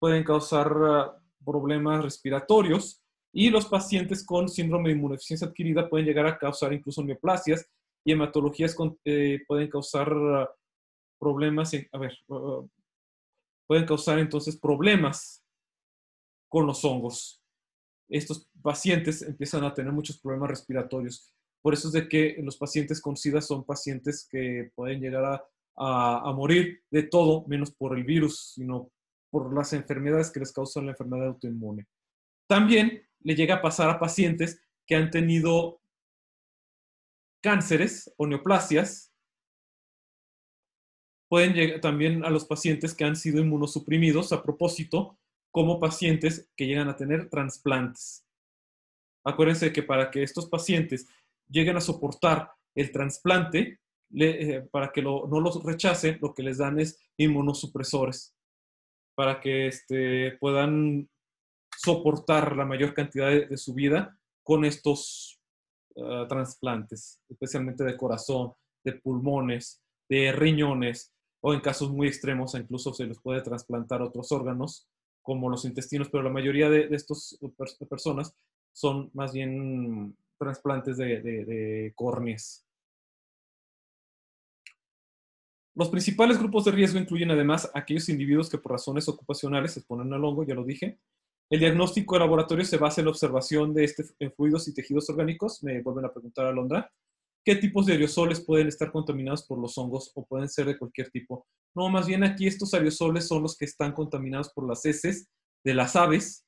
pueden causar problemas respiratorios y los pacientes con síndrome de inmunodeficiencia adquirida pueden llegar a causar incluso neoplasias y hematologías pueden causar problemas, pueden causar entonces problemas con los hongos. Estos pacientes empiezan a tener muchos problemas respiratorios. Por eso es de que los pacientes con SIDA son pacientes que pueden llegar a morir de todo, menos por el virus, sino por las enfermedades que les causan la enfermedad autoinmune. También le llega a pasar a pacientes que han tenido cánceres o neoplasias. Pueden llegar también a los pacientes que han sido inmunosuprimidos a propósito, como pacientes que llegan a tener trasplantes. Acuérdense que para que estos pacientes lleguen a soportar el trasplante, para que no los rechacen, lo que les dan es inmunosupresores, para que puedan soportar la mayor cantidad de su vida con estos trasplantes, especialmente de corazón, de pulmones, de riñones. o en casos muy extremos incluso se les puede trasplantar otros órganos, como los intestinos, pero la mayoría de estas personas son más bien trasplantes de córneas. Los principales grupos de riesgo incluyen además aquellos individuos que por razones ocupacionales se exponen al hongo, ya lo dije. El diagnóstico de laboratorio se basa en la observación de en fluidos y tejidos orgánicos. Me vuelven a preguntar a Alondra. ¿Qué tipos de aerosoles pueden estar contaminados por los hongos o pueden ser de cualquier tipo? No, más bien aquí estos aerosoles son los que están contaminados por las heces de las aves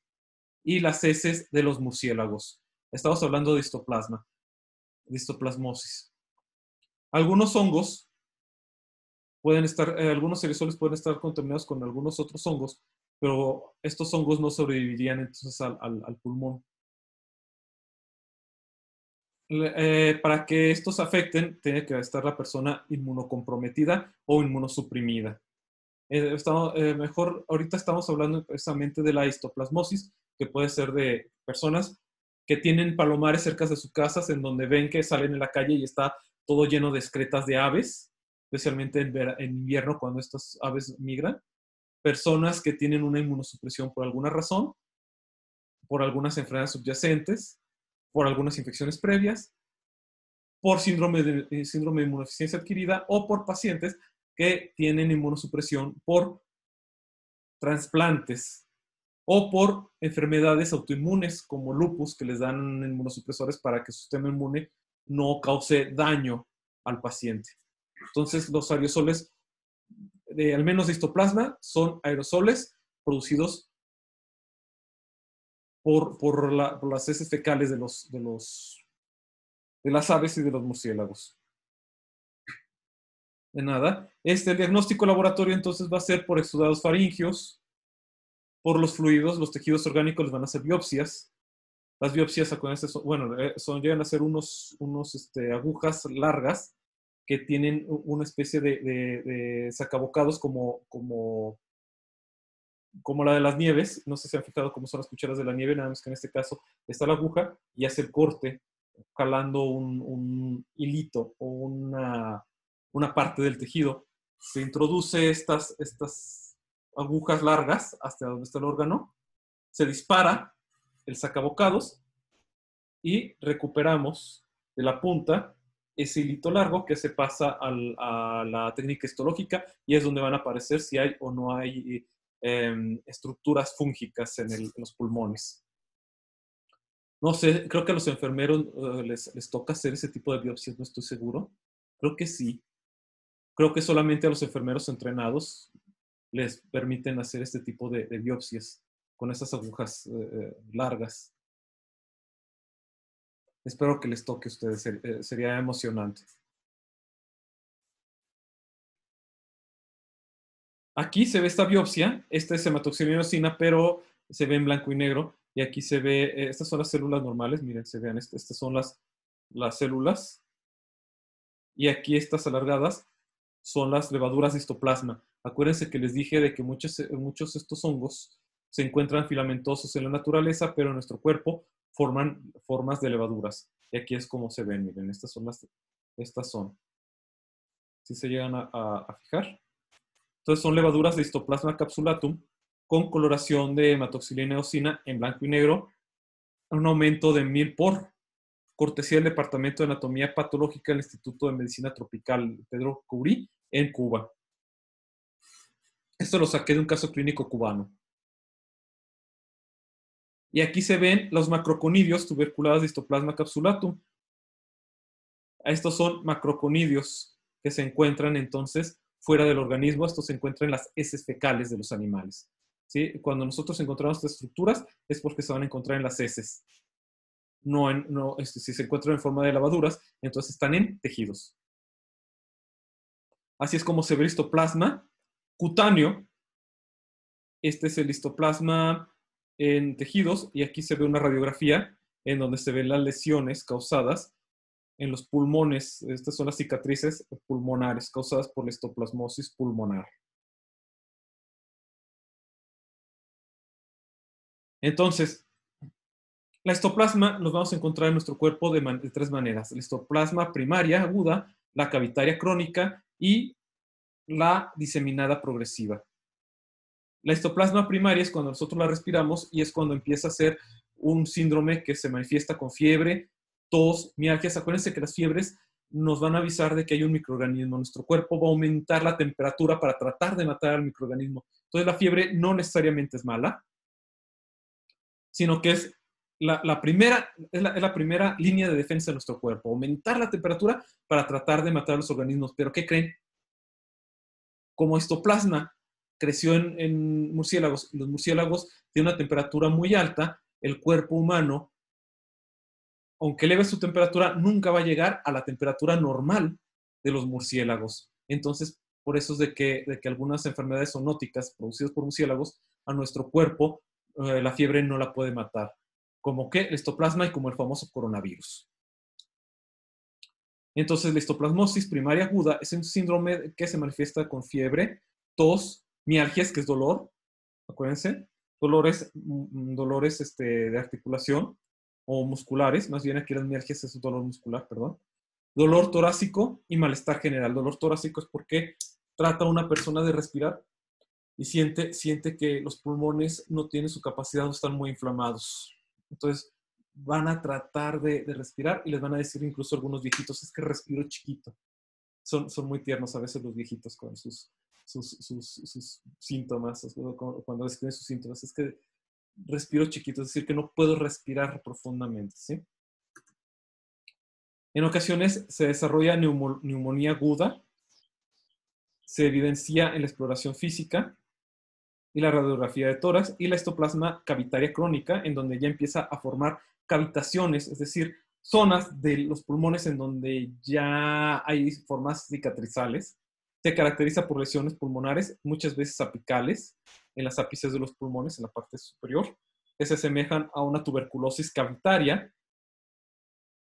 y las heces de los murciélagos. Estamos hablando de histoplasma, de histoplasmosis. Algunos hongos pueden estar, algunos aerosoles pueden estar contaminados con algunos otros hongos, pero estos hongos no sobrevivirían entonces al pulmón. Para que estos afecten, tiene que estar la persona inmunocomprometida o inmunosuprimida. Mejor, ahorita estamos hablando precisamente de la histoplasmosis, que puede ser de personas que tienen palomares cerca de sus casas, en donde ven que salen en la calle y está todo lleno de excretas de aves, especialmente en invierno cuando estas aves migran. Personas que tienen una inmunosupresión por alguna razón, por algunas enfermedades subyacentes, por algunas infecciones previas, por síndrome de inmunodeficiencia adquirida o por pacientes que tienen inmunosupresión por trasplantes o por enfermedades autoinmunes como lupus, que les dan inmunosupresores para que su sistema inmune no cause daño al paciente. Entonces, los aerosoles, al menos de histoplasma, son aerosoles producidos por las heces fecales de las aves y de los murciélagos. De nada. El diagnóstico laboratorio entonces va a ser por exudados faringios, por los fluidos, los tejidos orgánicos les van a hacer biopsias. Las biopsias, llegan a ser unos agujas largas que tienen una especie de sacabocados como la de las nieves. No sé si han fijado cómo son las cucharas de la nieve, nada más que en este caso está la aguja y hace el corte jalando un hilito o una parte del tejido. Se introduce estas agujas largas hasta donde está el órgano, se dispara el sacabocados y recuperamos de la punta ese hilito largo que se pasa a la técnica histológica y es donde van a aparecer si hay o no hay estructuras fúngicas en los pulmones. No sé, creo que a los enfermeros les toca hacer ese tipo de biopsias, no estoy seguro. Creo que sí. Creo que solamente a los enfermeros entrenados les permiten hacer este tipo de biopsias con esas agujas largas. Espero que les toque a ustedes, sería emocionante. Aquí se ve esta biopsia, esta es hematoxilinosina, pero se ve en blanco y negro, y aquí se ve, estas son las células normales, miren, se vean, estas son las células, y aquí estas alargadas son las levaduras de histoplasma. Acuérdense que les dije de que muchos de estos hongos se encuentran filamentosos en la naturaleza, pero en nuestro cuerpo forman formas de levaduras. Y aquí es como se ven, miren, estas son. ¿Sí se llegan a fijar? Entonces son levaduras de histoplasma capsulatum con coloración de hematoxilina eosina en blanco y negro, un aumento de 1000 por cortesía del Departamento de Anatomía Patológica del Instituto de Medicina Tropical Pedro Curí en Cuba. Esto lo saqué de un caso clínico cubano. Y aquí se ven los macroconidios tuberculados de histoplasma capsulatum. Estos son macroconidios que se encuentran entonces fuera del organismo. Estos se encuentran en las heces fecales de los animales. ¿Sí? Cuando nosotros encontramos estas estructuras es porque se van a encontrar en las heces. Si se encuentran en forma de lavaduras, entonces están en tejidos. Así es como se ve el histoplasma cutáneo. Este es el histoplasma en tejidos y aquí se ve una radiografía en donde se ven las lesiones causadas en los pulmones. Estas son las cicatrices pulmonares causadas por la histoplasmosis pulmonar. Entonces, la histoplasma nos vamos a encontrar en nuestro cuerpo de tres maneras. La histoplasma primaria aguda, la cavitaria crónica y la diseminada progresiva. La histoplasma primaria es cuando nosotros la respiramos y es cuando empieza a ser un síndrome que se manifiesta con fiebre, tos, mialgias. Acuérdense que las fiebres nos van a avisar de que hay un microorganismo. Nuestro cuerpo va a aumentar la temperatura para tratar de matar al microorganismo. Entonces la fiebre no necesariamente es mala, sino que es la primera línea de defensa de nuestro cuerpo. Aumentar la temperatura para tratar de matar a los organismos. ¿Pero qué creen? Como histoplasma creció en murciélagos, y los murciélagos tienen una temperatura muy alta, el cuerpo humano, aunque eleve su temperatura, nunca va a llegar a la temperatura normal de los murciélagos. Entonces, por eso es de que algunas enfermedades zoonóticas producidas por murciélagos, a nuestro cuerpo, la fiebre no la puede matar. Como que el histoplasma y como el famoso coronavirus. Entonces, la histoplasmosis primaria aguda es un síndrome que se manifiesta con fiebre, tos, mialgias, que es dolor, acuérdense, dolores de articulación o musculares, más bien aquí las mialgias es un dolor muscular, perdón, dolor torácico y malestar general. Dolor torácico es porque trata a una persona de respirar y siente que los pulmones no tienen su capacidad o están muy inflamados. Entonces, van a tratar de respirar y les van a decir incluso algunos viejitos, es que respiro chiquito. Son muy tiernos a veces los viejitos con sus síntomas, cuando describen sus síntomas, es que respiro chiquito, es decir, que no puedo respirar profundamente, ¿sí? En ocasiones se desarrolla neumonía aguda, se evidencia en la exploración física y la radiografía de tórax y la histoplasma cavitaria crónica, en donde ya empieza a formar cavitaciones, es decir, zonas de los pulmones en donde ya hay formas cicatrizales. Se caracteriza por lesiones pulmonares, muchas veces apicales, en las ápices de los pulmones, en la parte superior, que se asemejan a una tuberculosis cavitaria.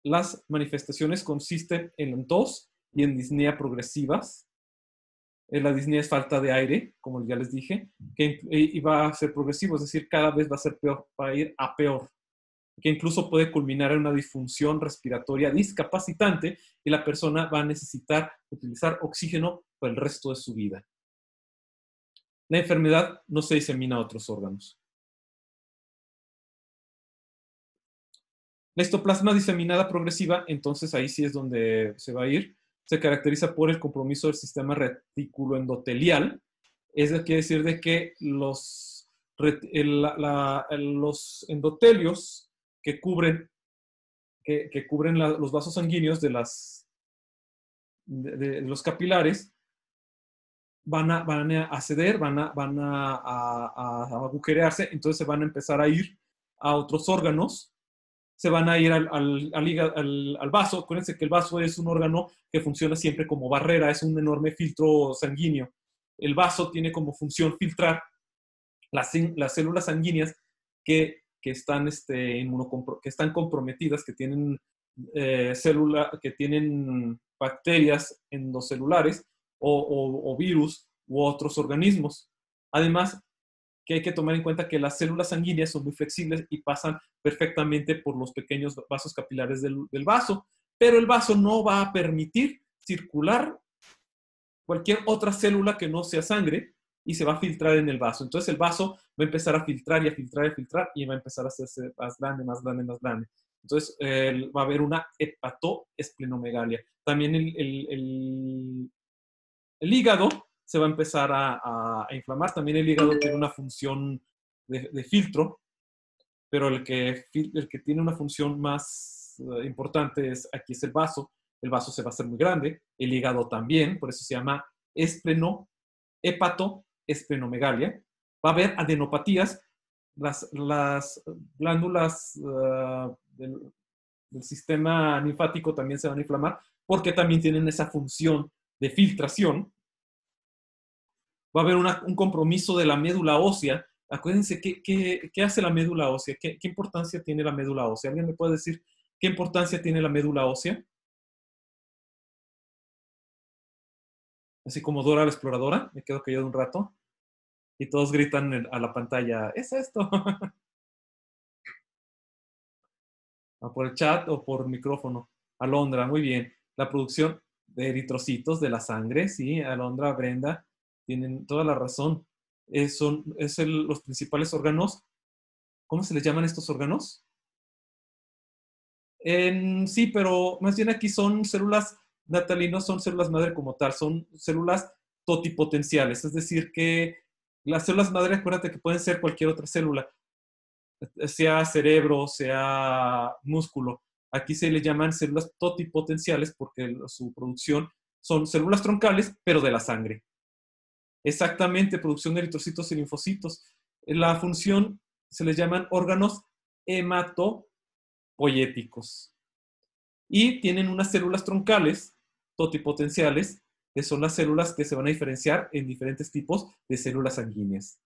Las manifestaciones consisten en tos y en disnea progresivas. La disnea es falta de aire, como ya les dije, y va a ser progresivo, es decir, cada vez va a ser peor, va a ir a peor, que incluso puede culminar en una disfunción respiratoria discapacitante y la persona va a necesitar utilizar oxígeno por el resto de su vida. La enfermedad no se disemina a otros órganos. La histoplasma diseminada progresiva, entonces ahí sí es donde se va a ir, se caracteriza por el compromiso del sistema reticuloendotelial. Eso quiere decir de que los endotelios que cubren los vasos sanguíneos de los capilares van a ceder, van a agujerearse, entonces se van a empezar a ir a otros órganos, se van a ir al vaso. Acuérdense que el vaso es un órgano que funciona siempre como barrera, es un enorme filtro sanguíneo. El vaso tiene como función filtrar las células sanguíneas que están comprometidas, que tienen que tienen bacterias endocelulares o virus u otros organismos. Además, que hay que tomar en cuenta que las células sanguíneas son muy flexibles y pasan perfectamente por los pequeños vasos capilares del vaso, pero el vaso no va a permitir circular cualquier otra célula que no sea sangre y se va a filtrar en el vaso. Entonces el vaso va a empezar a filtrar y a filtrar y a filtrar y va a empezar a hacerse más grande, más grande, más grande. Entonces va a haber una hepatoesplenomegalia. También el hígado se va a empezar a inflamar. También el hígado tiene una función de filtro, pero el que tiene una función más importante aquí es el vaso. El vaso se va a hacer muy grande, el hígado también, por eso se llama hepatoesplenomegalia. Va a haber adenopatías, las glándulas del sistema linfático también se van a inflamar porque también tienen esa función de filtración. Va a haber un compromiso de la médula ósea. Acuérdense, ¿qué hace la médula ósea? ¿Qué importancia tiene la médula ósea? ¿Alguien me puede decir qué importancia tiene la médula ósea? Así como Dora la exploradora, me quedo callado un rato y todos gritan a la pantalla, ¿es esto? ¿O por el chat o por micrófono? Alondra, muy bien. La producción De eritrocitos de la sangre, sí, Alondra, Brenda, tienen toda la razón. Los principales órganos. ¿Cómo se les llaman estos órganos? Sí, pero más bien aquí son células, Natalie, no son células madre como tal, son células totipotenciales, es decir, que las células madre, acuérdate que pueden ser cualquier otra célula, sea cerebro, sea músculo. Aquí se le llaman células totipotenciales porque su producción son células troncales, pero de la sangre. Exactamente, producción de eritrocitos y linfocitos. La función se les llaman órganos hematopoyéticos. Y tienen unas células troncales totipotenciales, que son las células que se van a diferenciar en diferentes tipos de células sanguíneas.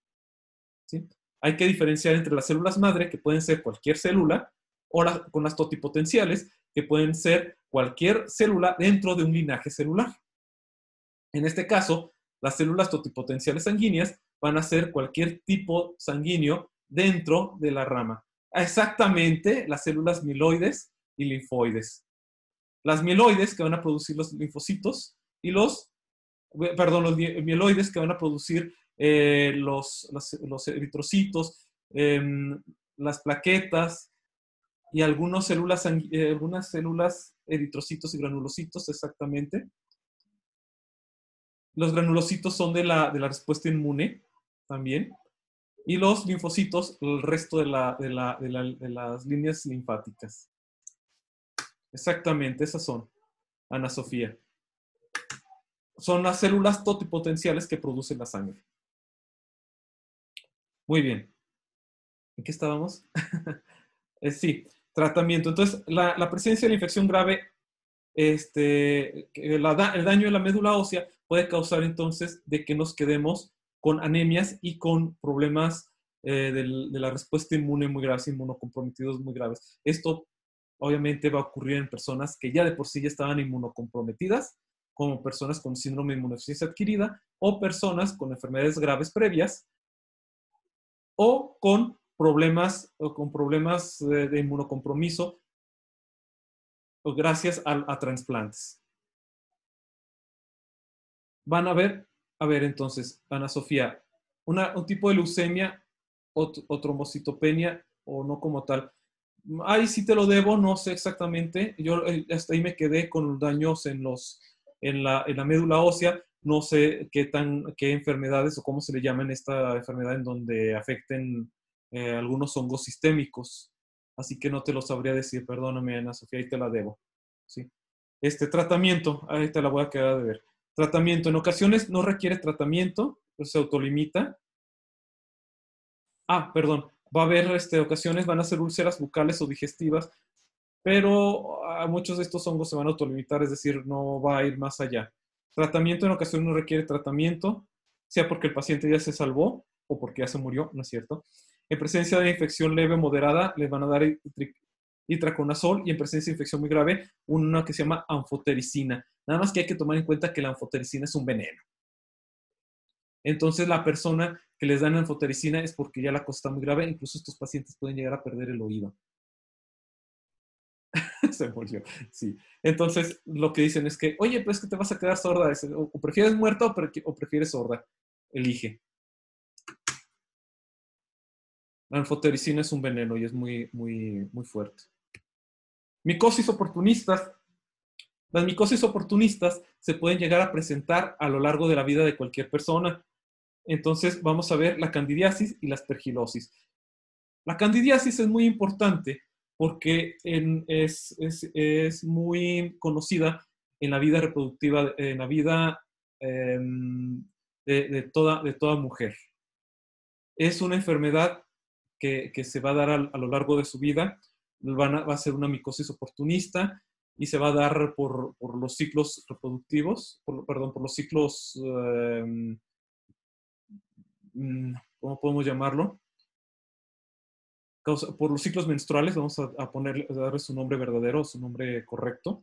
¿Sí? Hay que diferenciar entre las células madre, que pueden ser cualquier célula, o con las totipotenciales, que pueden ser cualquier célula dentro de un linaje celular. En este caso, las células totipotenciales sanguíneas van a ser cualquier tipo sanguíneo dentro de la rama. Exactamente las células mieloides y linfoides. Las mieloides que van a producir los linfocitos y los mieloides que van a producir los eritrocitos, las plaquetas y algunas células eritrocitos y granulocitos, exactamente. Los granulocitos son de la respuesta inmune también. Y los linfocitos, el resto de las líneas linfáticas. Exactamente, esas son, Ana Sofía. Son las células totipotenciales que producen la sangre. Muy bien. ¿En qué estábamos? Sí, tratamiento. Entonces, la presencia de la infección grave, el daño de la médula ósea puede causar entonces de que nos quedemos con anemias y con problemas de la respuesta inmune muy graves, inmunocomprometidos muy graves. Esto obviamente va a ocurrir en personas que ya de por sí ya estaban inmunocomprometidas, como personas con síndrome de inmunodeficiencia adquirida o personas con enfermedades graves previas o con problemas de inmunocompromiso o gracias a trasplantes. Van a ver entonces, Ana Sofía, un tipo de leucemia o trombocitopenia o no como tal. Ahí sí te lo debo, no sé exactamente. Yo hasta ahí me quedé con daños en la médula ósea. No sé qué enfermedades o cómo se le llaman esta enfermedad en donde afecten algunos hongos sistémicos. Así que no te lo sabría decir, perdóname, Ana Sofía, ahí te la debo. ¿Sí? Tratamiento, ahí te la voy a quedar de ver. Tratamiento, en ocasiones no requiere tratamiento, pues se autolimita. Perdón, va a haber ocasiones, van a ser úlceras bucales o digestivas, pero muchos de estos hongos se van a autolimitar, es decir, no va a ir más allá. Tratamiento en ocasiones no requiere tratamiento, sea porque el paciente ya se salvó o porque ya se murió, ¿no es cierto? En presencia de infección leve o moderada, les van a dar itraconazol y en presencia de infección muy grave, una que se llama anfotericina. Nada más que hay que tomar en cuenta que la anfotericina es un veneno. Entonces, la persona que les dan anfotericina es porque ya la cosa está muy grave. Incluso estos pacientes pueden llegar a perder el oído. Se murió, sí. Entonces, lo que dicen es que, oye, pues que te vas a quedar sorda. O prefieres muerta o prefieres sorda. Elige. La anfotericina es un veneno y es muy, muy, muy fuerte. Micosis oportunistas. Las micosis oportunistas se pueden llegar a presentar a lo largo de la vida de cualquier persona. Entonces, vamos a ver la candidiasis y la aspergilosis. La candidiasis es muy importante porque es muy conocida en la vida reproductiva, en la vida de toda mujer. Es una enfermedad que se va a dar a lo largo de su vida. Va a ser una micosis oportunista y se va a dar por los ciclos reproductivos, por los ciclos, ¿cómo podemos llamarlo? Por los ciclos menstruales, vamos a darle su nombre verdadero, su nombre correcto.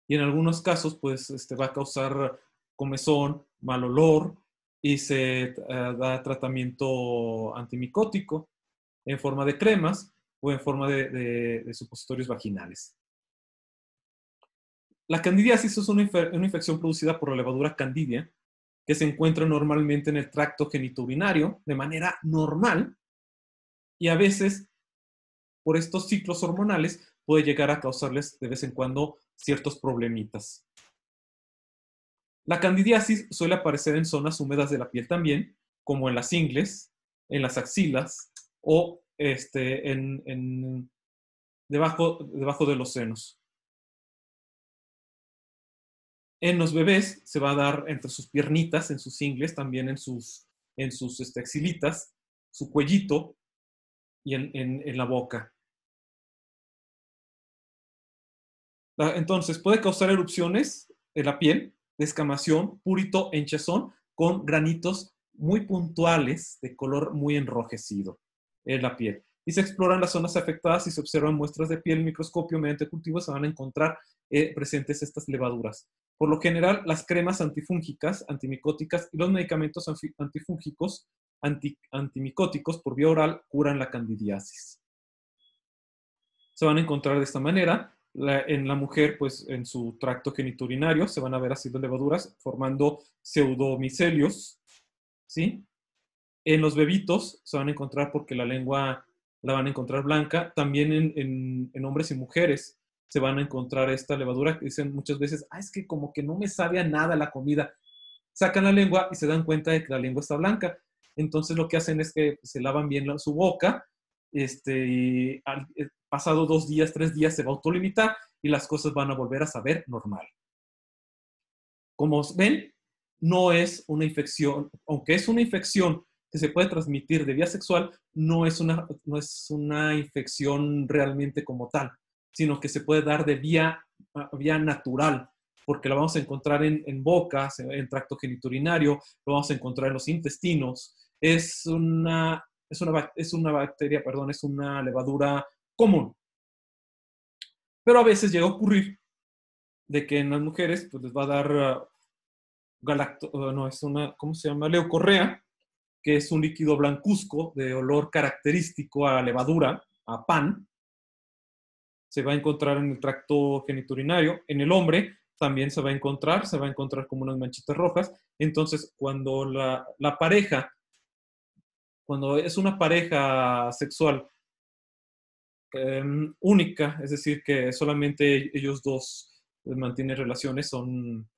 Y en algunos casos, pues, va a causar comezón, mal olor, y se da tratamiento antimicótico en forma de cremas o en forma de supositorios vaginales. La candidiasis es una infección producida por la levadura Candidia, que se encuentra normalmente en el tracto genitourinario de manera normal y a veces por estos ciclos hormonales puede llegar a causarles de vez en cuando ciertos problemitas. La candidiasis suele aparecer en zonas húmedas de la piel también, como en las ingles, en las axilas o debajo de los senos. En los bebés se va a dar entre sus piernitas, en sus ingles, también en sus axilitas, su cuellito y en la boca. Entonces, puede causar erupciones de la piel, descamación, purito e hinchazón con granitos muy puntuales de color muy enrojecido en la piel. Y se exploran las zonas afectadas y se observan muestras de piel en microscopio mediante cultivos, se van a encontrar presentes estas levaduras. Por lo general, las cremas antifúngicas, antimicóticas y los medicamentos antifúngicos, antimicóticos por vía oral curan la candidiasis. Se van a encontrar de esta manera. En la mujer, pues en su tracto genitourinario se van a ver así las levaduras formando pseudomicelios, ¿sí? En los bebitos se van a encontrar porque la lengua la van a encontrar blanca. También en hombres y mujeres se van a encontrar esta levadura que dicen muchas veces, es que como que no me sabe a nada la comida. Sacan la lengua y se dan cuenta de que la lengua está blanca. Entonces lo que hacen es que se lavan bien su boca, y pasado 2 días, 3 días se va a autolimitar y las cosas van a volver a saber normal. Como ven, no es una infección, aunque es una infección que se puede transmitir de vía sexual, no es una infección realmente como tal, sino que se puede dar de vía natural, porque lo vamos a encontrar en boca, en tracto genitourinario, lo vamos a encontrar en los intestinos. Es una bacteria, perdón, es una levadura común. Pero a veces llega a ocurrir de que en las mujeres pues, les va a dar ¿cómo se llama? Leucorrea, que es un líquido blancuzco de olor característico a levadura, a pan. Se va a encontrar en el tracto genitourinario. En el hombre también se va a encontrar como unas manchitas rojas. Entonces, cuando la pareja, cuando es una pareja sexual única, es decir, que solamente ellos dos mantienen relaciones, son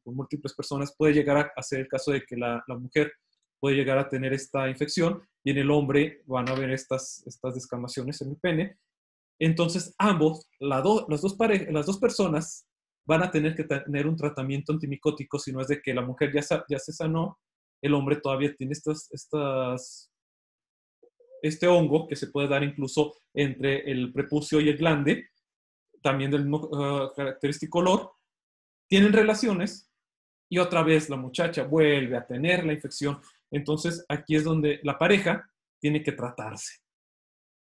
con múltiples personas, puede llegar a ser el caso de que la mujer puede llegar a tener esta infección y en el hombre van a haber estas descamaciones en el pene. Entonces, ambos, las dos personas van a tener que tener un tratamiento antimicótico, si no es de que la mujer ya se sanó, el hombre todavía tiene este hongo que se puede dar incluso entre el prepucio y el glande, también del mismo característico olor, tienen relaciones y otra vez la muchacha vuelve a tener la infección. Entonces aquí es donde la pareja tiene que tratarse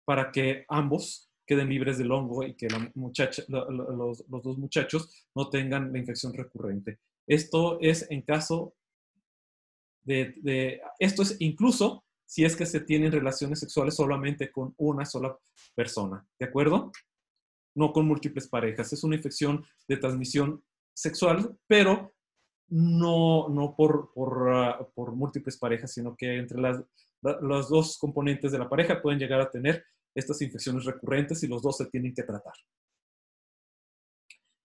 para que ambos queden libres del hongo y que los dos muchachos no tengan la infección recurrente. Esto es en caso esto es incluso si es que se tienen relaciones sexuales solamente con una sola persona, ¿de acuerdo? No con múltiples parejas. Es una infección de transmisión sexual, pero no por múltiples parejas, sino que entre los dos componentes de la pareja pueden llegar a tener estas infecciones recurrentes y los dos se tienen que tratar.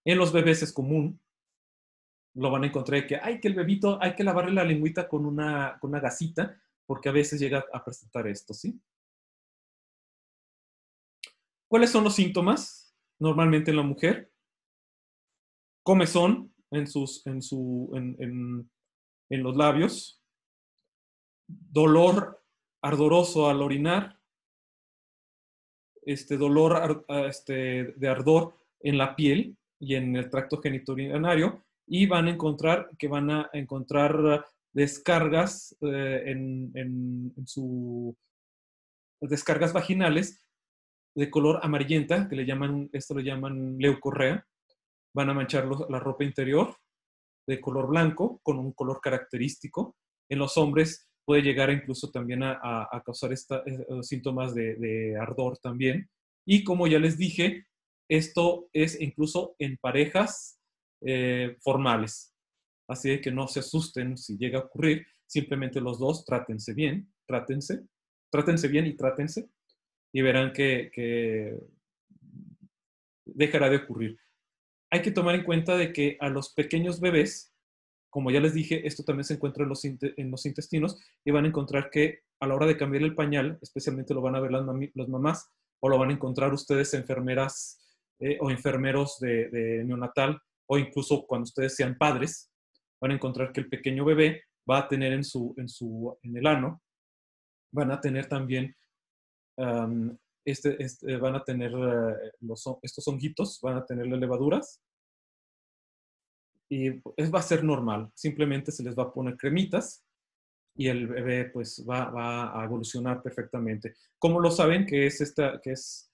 En los bebés es común, lo van a encontrar que el bebito hay que lavarle la lengüita con una gasita, porque a veces llega a presentar esto, ¿sí? ¿Cuáles son los síntomas normalmente en la mujer? Comezón en los labios, dolor ardoroso al orinar, dolor de ardor en la piel y en el tracto genitourinario, y van a encontrar descargas descargas vaginales de color amarillenta, que esto le llaman leucorrea. Van a manchar la ropa interior de color blanco con un color característico. En los hombres puede llegar incluso también a causar síntomas de ardor también. Y como ya les dije, Esto es incluso en parejas formales. Así de que no se asusten si llega a ocurrir. Simplemente los dos trátense bien, trátense bien y trátense. Y verán que dejará de ocurrir. Hay que tomar en cuenta de que a los pequeños bebés, como ya les dije, esto también se encuentra en los intestinos y van a encontrar que a la hora de cambiar el pañal, especialmente lo van a ver las mamás o lo van a encontrar ustedes enfermeras o enfermeros de neonatal o incluso cuando ustedes sean padres, van a encontrar que el pequeño bebé va a tener en el ano, van a tener también um, van a tener estos honguitos, van a tener las levaduras y va a ser normal. Simplemente se les va a poner cremitas y el bebé pues va a evolucionar perfectamente. ¿Cómo lo saben que es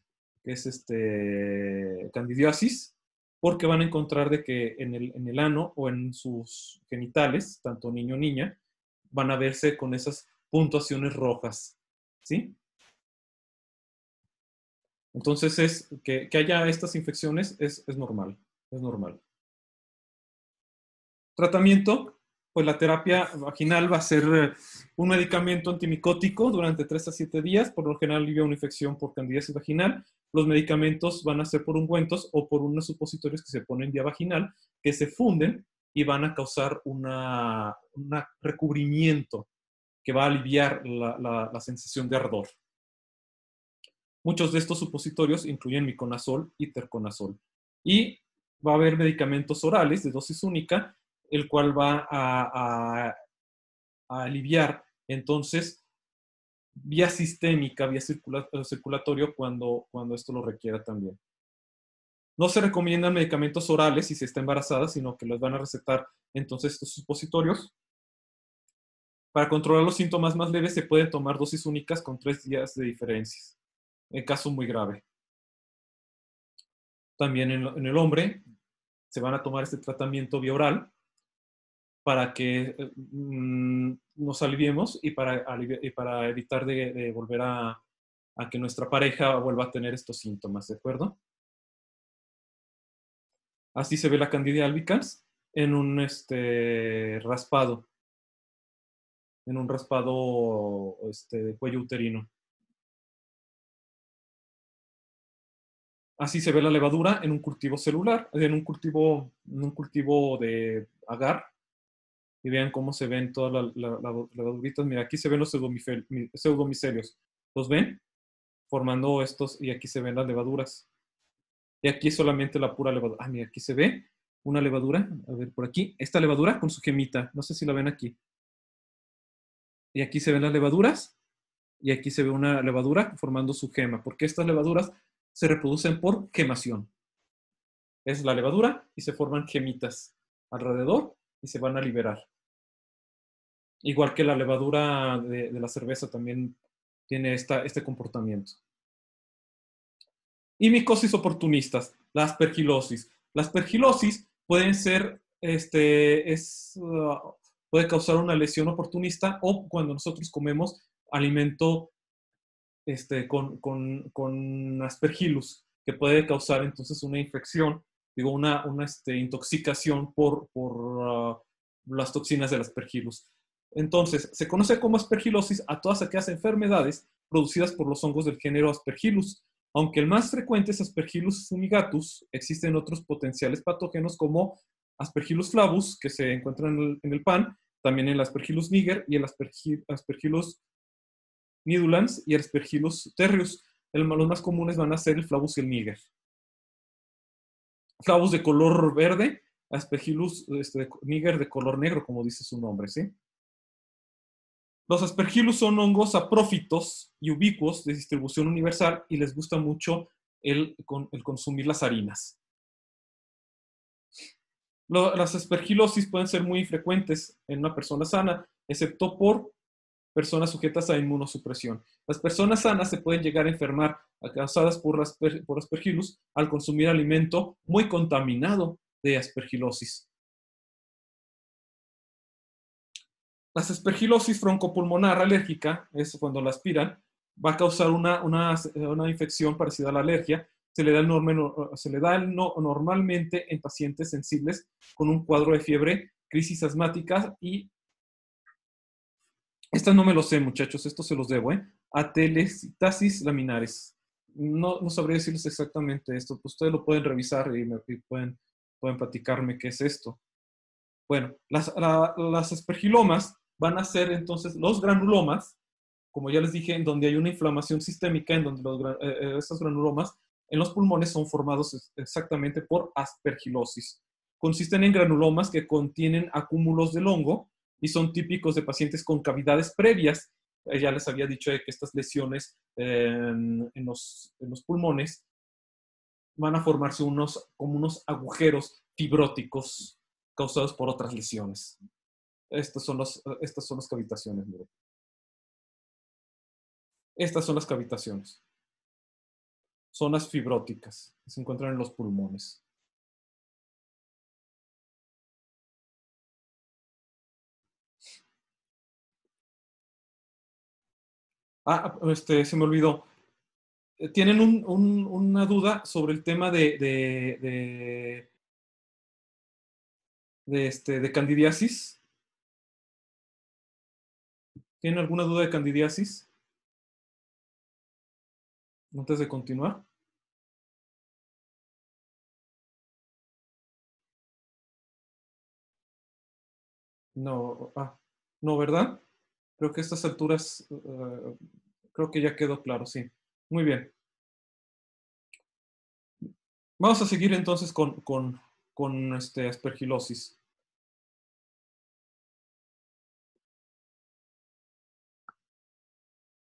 candidiasis? Porque van a encontrar de que en el ano o en sus genitales, tanto niño o niña, van a verse con esas puntuaciones rojas, ¿sí? Entonces, que haya estas infecciones es normal, es normal. Tratamiento, pues la terapia vaginal va a ser un medicamento antimicótico durante 3 a 7 días, por lo general alivia una infección por candidiasis vaginal. Los medicamentos van a ser por ungüentos o por unos supositorios que se ponen vía vaginal, que se funden y van a causar un recubrimiento que va a aliviar la sensación de ardor. Muchos de estos supositorios incluyen miconazol y terconazol. Y va a haber medicamentos orales de dosis única, el cual va a aliviar entonces vía sistémica, vía circulatorio cuando esto lo requiera también. No se recomiendan medicamentos orales si se está embarazada, sino que les van a recetar entonces estos supositorios. Para controlar los síntomas más leves se pueden tomar dosis únicas con 3 días de diferencia, en caso muy grave. También en el hombre se van a tomar este tratamiento vía oral para que nos aliviemos y para evitar de volver a que nuestra pareja vuelva a tener estos síntomas, ¿de acuerdo? Así se ve la Candida albicans en un raspado, de cuello uterino. Así se ve la levadura en un cultivo celular, en un cultivo de agar. Y vean cómo se ven todas las levaduritas. Mira, aquí se ven los pseudomicelios. ¿Los ven? Formando estos, y aquí se ven las levaduras. Y aquí solamente la pura levadura. Ah, mira, aquí se ve una levadura. A ver, por aquí. Esta levadura con su gemita. No sé si la ven aquí. Y aquí se ven las levaduras. Y aquí se ve una levadura formando su gema. Porque estas levaduras se reproducen por gemación. Es la levadura y se forman gemitas alrededor y se van a liberar. Igual que la levadura de la cerveza también tiene este comportamiento. Y micosis oportunistas, la aspergilosis. La aspergilosis pueden ser, puede causar una lesión oportunista o cuando nosotros comemos alimento con aspergillus, que puede causar entonces una infección, digo, una intoxicación por las toxinas del aspergillus. Entonces, se conoce como aspergilosis a todas aquellas enfermedades producidas por los hongos del género Aspergillus. Aunque el más frecuente es Aspergillus fumigatus, existen otros potenciales patógenos como Aspergillus flavus, que se encuentran en el pan, también el Aspergillus niger y el Aspergillus nidulans y el Aspergillus terreus. Los más comunes van a ser el Flavus y el niger. Flavus de color verde, Aspergillus niger de color negro, como dice su nombre, ¿sí? Los aspergillus son hongos saprófitos y ubicuos de distribución universal y les gusta mucho el consumir las harinas. Las aspergilosis pueden ser muy frecuentes en una persona sana, excepto por personas sujetas a inmunosupresión. Las personas sanas se pueden llegar a enfermar causadas por aspergillus al consumir alimento muy contaminado de aspergilosis. La aspergilosis broncopulmonar alérgica, es cuando la aspiran, va a causar una infección parecida a la alergia. se le da, normalmente en pacientes sensibles con un cuadro de fiebre, crisis asmática y, esta no me lo sé, muchachos, esto se los debo, atelectasis laminares. No sabré decirles exactamente esto, pues ustedes lo pueden revisar y pueden platicarme qué es esto. Bueno, las aspergilomas van a ser entonces los granulomas, como ya les dije, en donde hay una inflamación sistémica, en donde estos granulomas en los pulmones son formados exactamente por aspergilosis. Consisten en granulomas que contienen acúmulos del hongo y son típicos de pacientes con cavidades previas. Ya les había dicho que estas lesiones en los pulmones van a formarse como unos agujeros fibróticos causados por otras lesiones. Estas son las cavitaciones, miren. Estas son las cavitaciones. Zonas fibróticas que se encuentran en los pulmones. Se me olvidó. ¿Tienen una duda sobre el tema de candidiasis? ¿Tienen alguna duda de candidiasis? Antes de continuar. No, no, ¿verdad? Creo que a estas alturas, creo que ya quedó claro, sí. Muy bien. Vamos a seguir entonces con aspergilosis.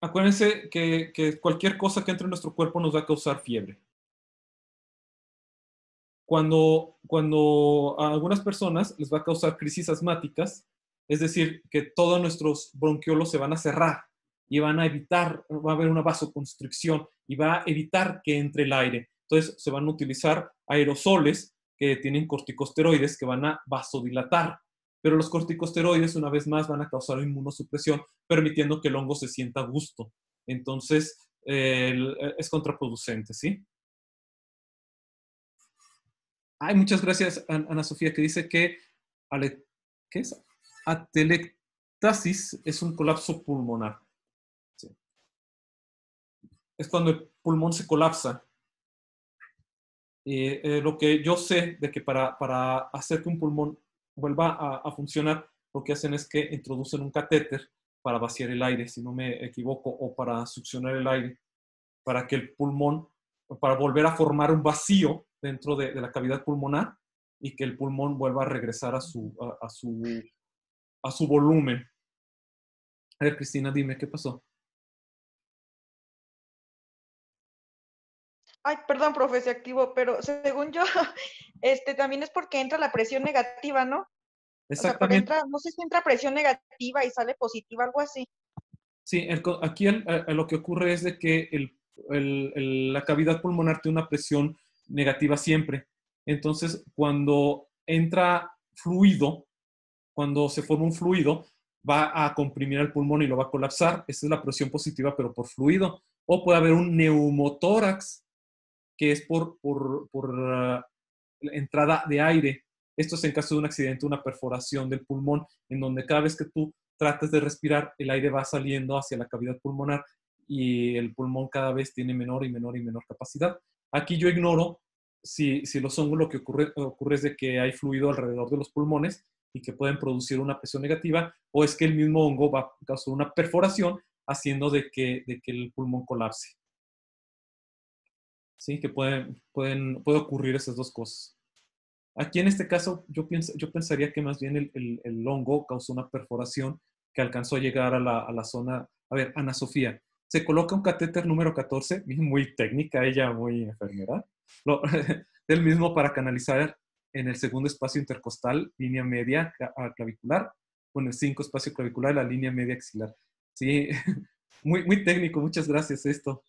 Acuérdense que cualquier cosa que entre en nuestro cuerpo nos va a causar fiebre. Cuando a algunas personas les va a causar crisis asmáticas, es decir, que todos nuestros bronquiolos se van a cerrar y van a evitar, va a haber una vasoconstricción y va a evitar que entre el aire. Entonces se van a utilizar aerosoles que tienen corticosteroides que van a vasodilatar, pero los corticosteroides una vez más van a causar inmunosupresión, permitiendo que el hongo se sienta a gusto. Entonces es contraproducente, ¿sí? Ay, muchas gracias, Ana Sofía, que dice que ¿qué es? Atelectasis es un colapso pulmonar. Sí. Es cuando el pulmón se colapsa. Lo que yo sé de que para hacer que un pulmón vuelva a funcionar, lo que hacen es que introducen un catéter para vaciar el aire, si no me equivoco, o para succionar el aire, para que el pulmón, para volver a formar un vacío dentro de la cavidad pulmonar y que el pulmón vuelva a regresar a su volumen. A ver, Cristina, dime, ¿qué pasó? Ay, perdón, profe, se activó, pero según yo, también es porque entra la presión negativa, ¿no? O sea, porque Exactamente. entra, no sé si entra presión negativa y sale positiva, algo así. Sí, aquí lo que ocurre es de que la cavidad pulmonar tiene una presión negativa siempre. Entonces, cuando entra fluido, cuando se forma un fluido, va a comprimir el pulmón y lo va a colapsar. Esa es la presión positiva, pero por fluido. O puede haber un neumotórax, que es por entrada de aire. Esto es en caso de un accidente, una perforación del pulmón, en donde cada vez que tú trates de respirar, el aire va saliendo hacia la cavidad pulmonar y el pulmón cada vez tiene menor y menor y menor capacidad. Aquí yo ignoro si los hongos lo que ocurre es de que hay fluido alrededor de los pulmones y que pueden producir una presión negativa, o es que el mismo hongo va a causar una perforación haciendo de que el pulmón colapse. ¿Sí? Que puede ocurrir esas dos cosas. Aquí en este caso yo pensaría que más bien el hongo causó una perforación que alcanzó a llegar a la zona. A ver, Ana Sofía, se coloca un catéter número 14, muy técnica ella, muy enfermera, del mismo para canalizar en el segundo espacio intercostal, línea media clavicular, con el 5 espacio clavicular, la línea media axilar. Sí, muy técnico, muchas gracias esto.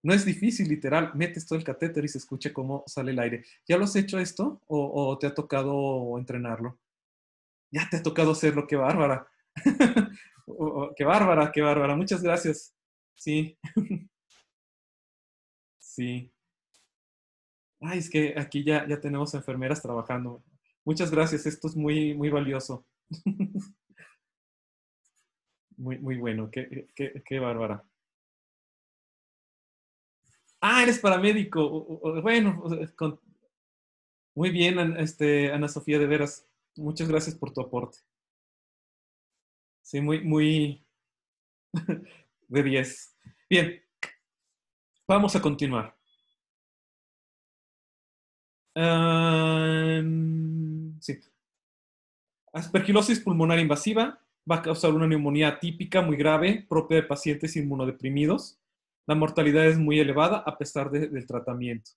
No es difícil, literal. Metes todo el catéter y se escucha cómo sale el aire. ¿Ya lo has hecho esto o te ha tocado entrenarlo? Ya te ha tocado hacerlo, qué bárbara. Qué bárbara, qué bárbara. Muchas gracias. Sí, sí. Ay, es que aquí ya tenemos enfermeras trabajando. Muchas gracias, esto es muy, muy valioso. Muy, muy bueno, qué bárbara. Ah, eres paramédico. Bueno, muy bien, Ana Sofía, de veras. Muchas gracias por tu aporte. Sí, muy, muy de 10. Bien, vamos a continuar. Sí. Aspergilosis pulmonar invasiva va a causar una neumonía típica muy grave, propia de pacientes inmunodeprimidos. La mortalidad es muy elevada a pesar del tratamiento.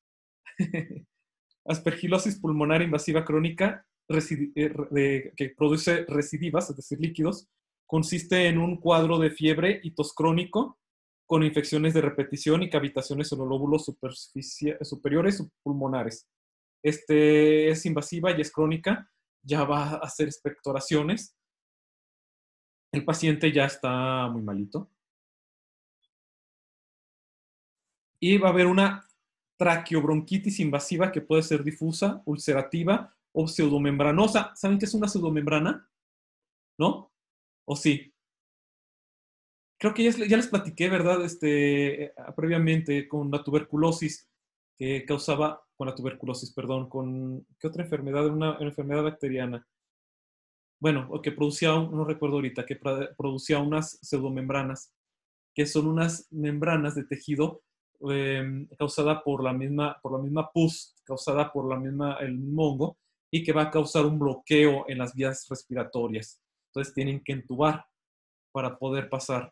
Aspergilosis pulmonar invasiva crónica que produce recidivas, es decir, líquidos, consiste en un cuadro de fiebre y tos crónico con infecciones de repetición y cavitaciones en los lóbulos superiores pulmonares. Es invasiva y es crónica, ya va a hacer expectoraciones. El paciente ya está muy malito. Y va a haber una traqueobronquitis invasiva que puede ser difusa, ulcerativa o pseudomembranosa. ¿Saben qué es una pseudomembrana? ¿No? ¿O sí? Creo que ya les platiqué, ¿verdad? Previamente con la tuberculosis que causaba, con la tuberculosis, perdón, con, ¿qué otra enfermedad? Una enfermedad bacteriana. Bueno, o que producía, no recuerdo ahorita, que producía unas pseudomembranas, que son unas membranas de tejido causada por la misma pus, causada por el mismo hongo, y que va a causar un bloqueo en las vías respiratorias. Entonces tienen que entubar para poder pasar.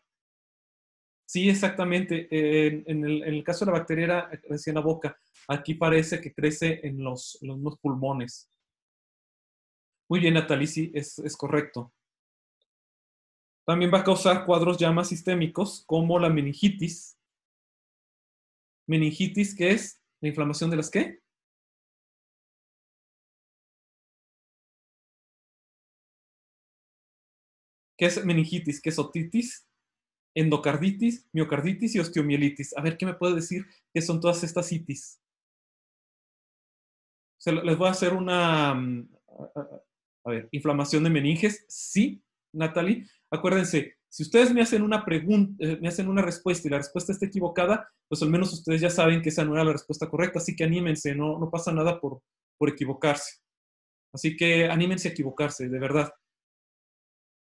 Sí, exactamente. En el caso de la bacteria crecía en la boca. Aquí parece que crece en los mismos pulmones. Muy bien, Natalie, sí, es correcto. También va a causar cuadros ya más sistémicos, como la meningitis. Meningitis, ¿qué es? ¿La inflamación de las qué? ¿Qué es meningitis? ¿Qué es otitis? Endocarditis, miocarditis y osteomielitis. A ver, ¿qué me puede decir qué son todas estas itis? Les voy a hacer a ver, inflamación de meninges. Sí, Natalie. Acuérdense, si ustedes me hacen una pregunta, me hacen una respuesta y la respuesta está equivocada, pues al menos ustedes ya saben que esa no era la respuesta correcta. Así que anímense, no pasa nada por equivocarse. Así que anímense a equivocarse, de verdad.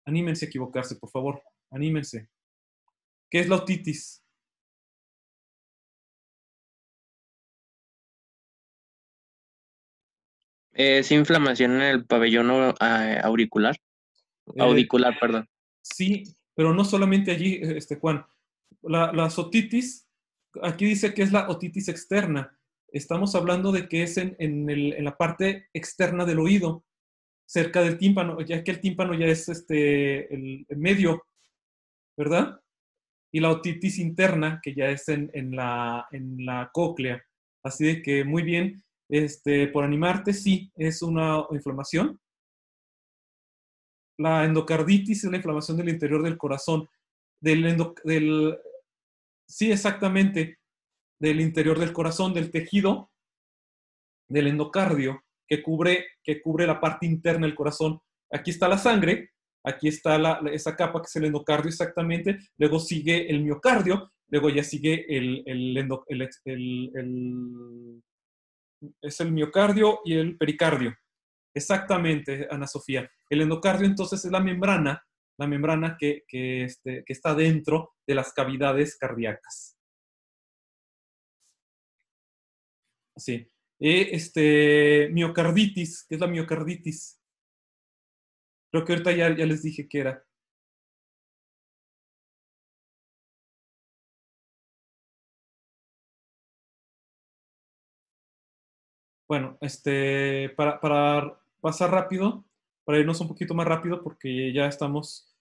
Anímense a equivocarse, por favor. Anímense. ¿Qué es la otitis? Es inflamación en el pabellón auricular, Eh, audicular, perdón. sí, pero no solamente allí, Juan. La otitis, aquí dice que es la otitis externa. Estamos hablando de que es en la parte externa del oído, cerca del tímpano, ya que el tímpano ya es el medio, ¿verdad? Y la otitis interna, que ya es en la cóclea. Así de que muy bien, por animarte, sí, es una inflamación. La endocarditis es la inflamación del interior del corazón. Sí, exactamente, del interior del corazón, del tejido, del endocardio, que cubre la parte interna del corazón. Aquí está la sangre, aquí está esa capa que es el endocardio exactamente, luego sigue el miocardio, luego ya sigue es el miocardio y el pericardio. Exactamente, Ana Sofía. El endocardio entonces es la membrana que está dentro de las cavidades cardíacas. Sí. Miocarditis, ¿qué es la miocarditis? Creo que ahorita ya les dije qué era. Bueno, para pasar rápido, para irnos un poquito más rápido, porque ya estamos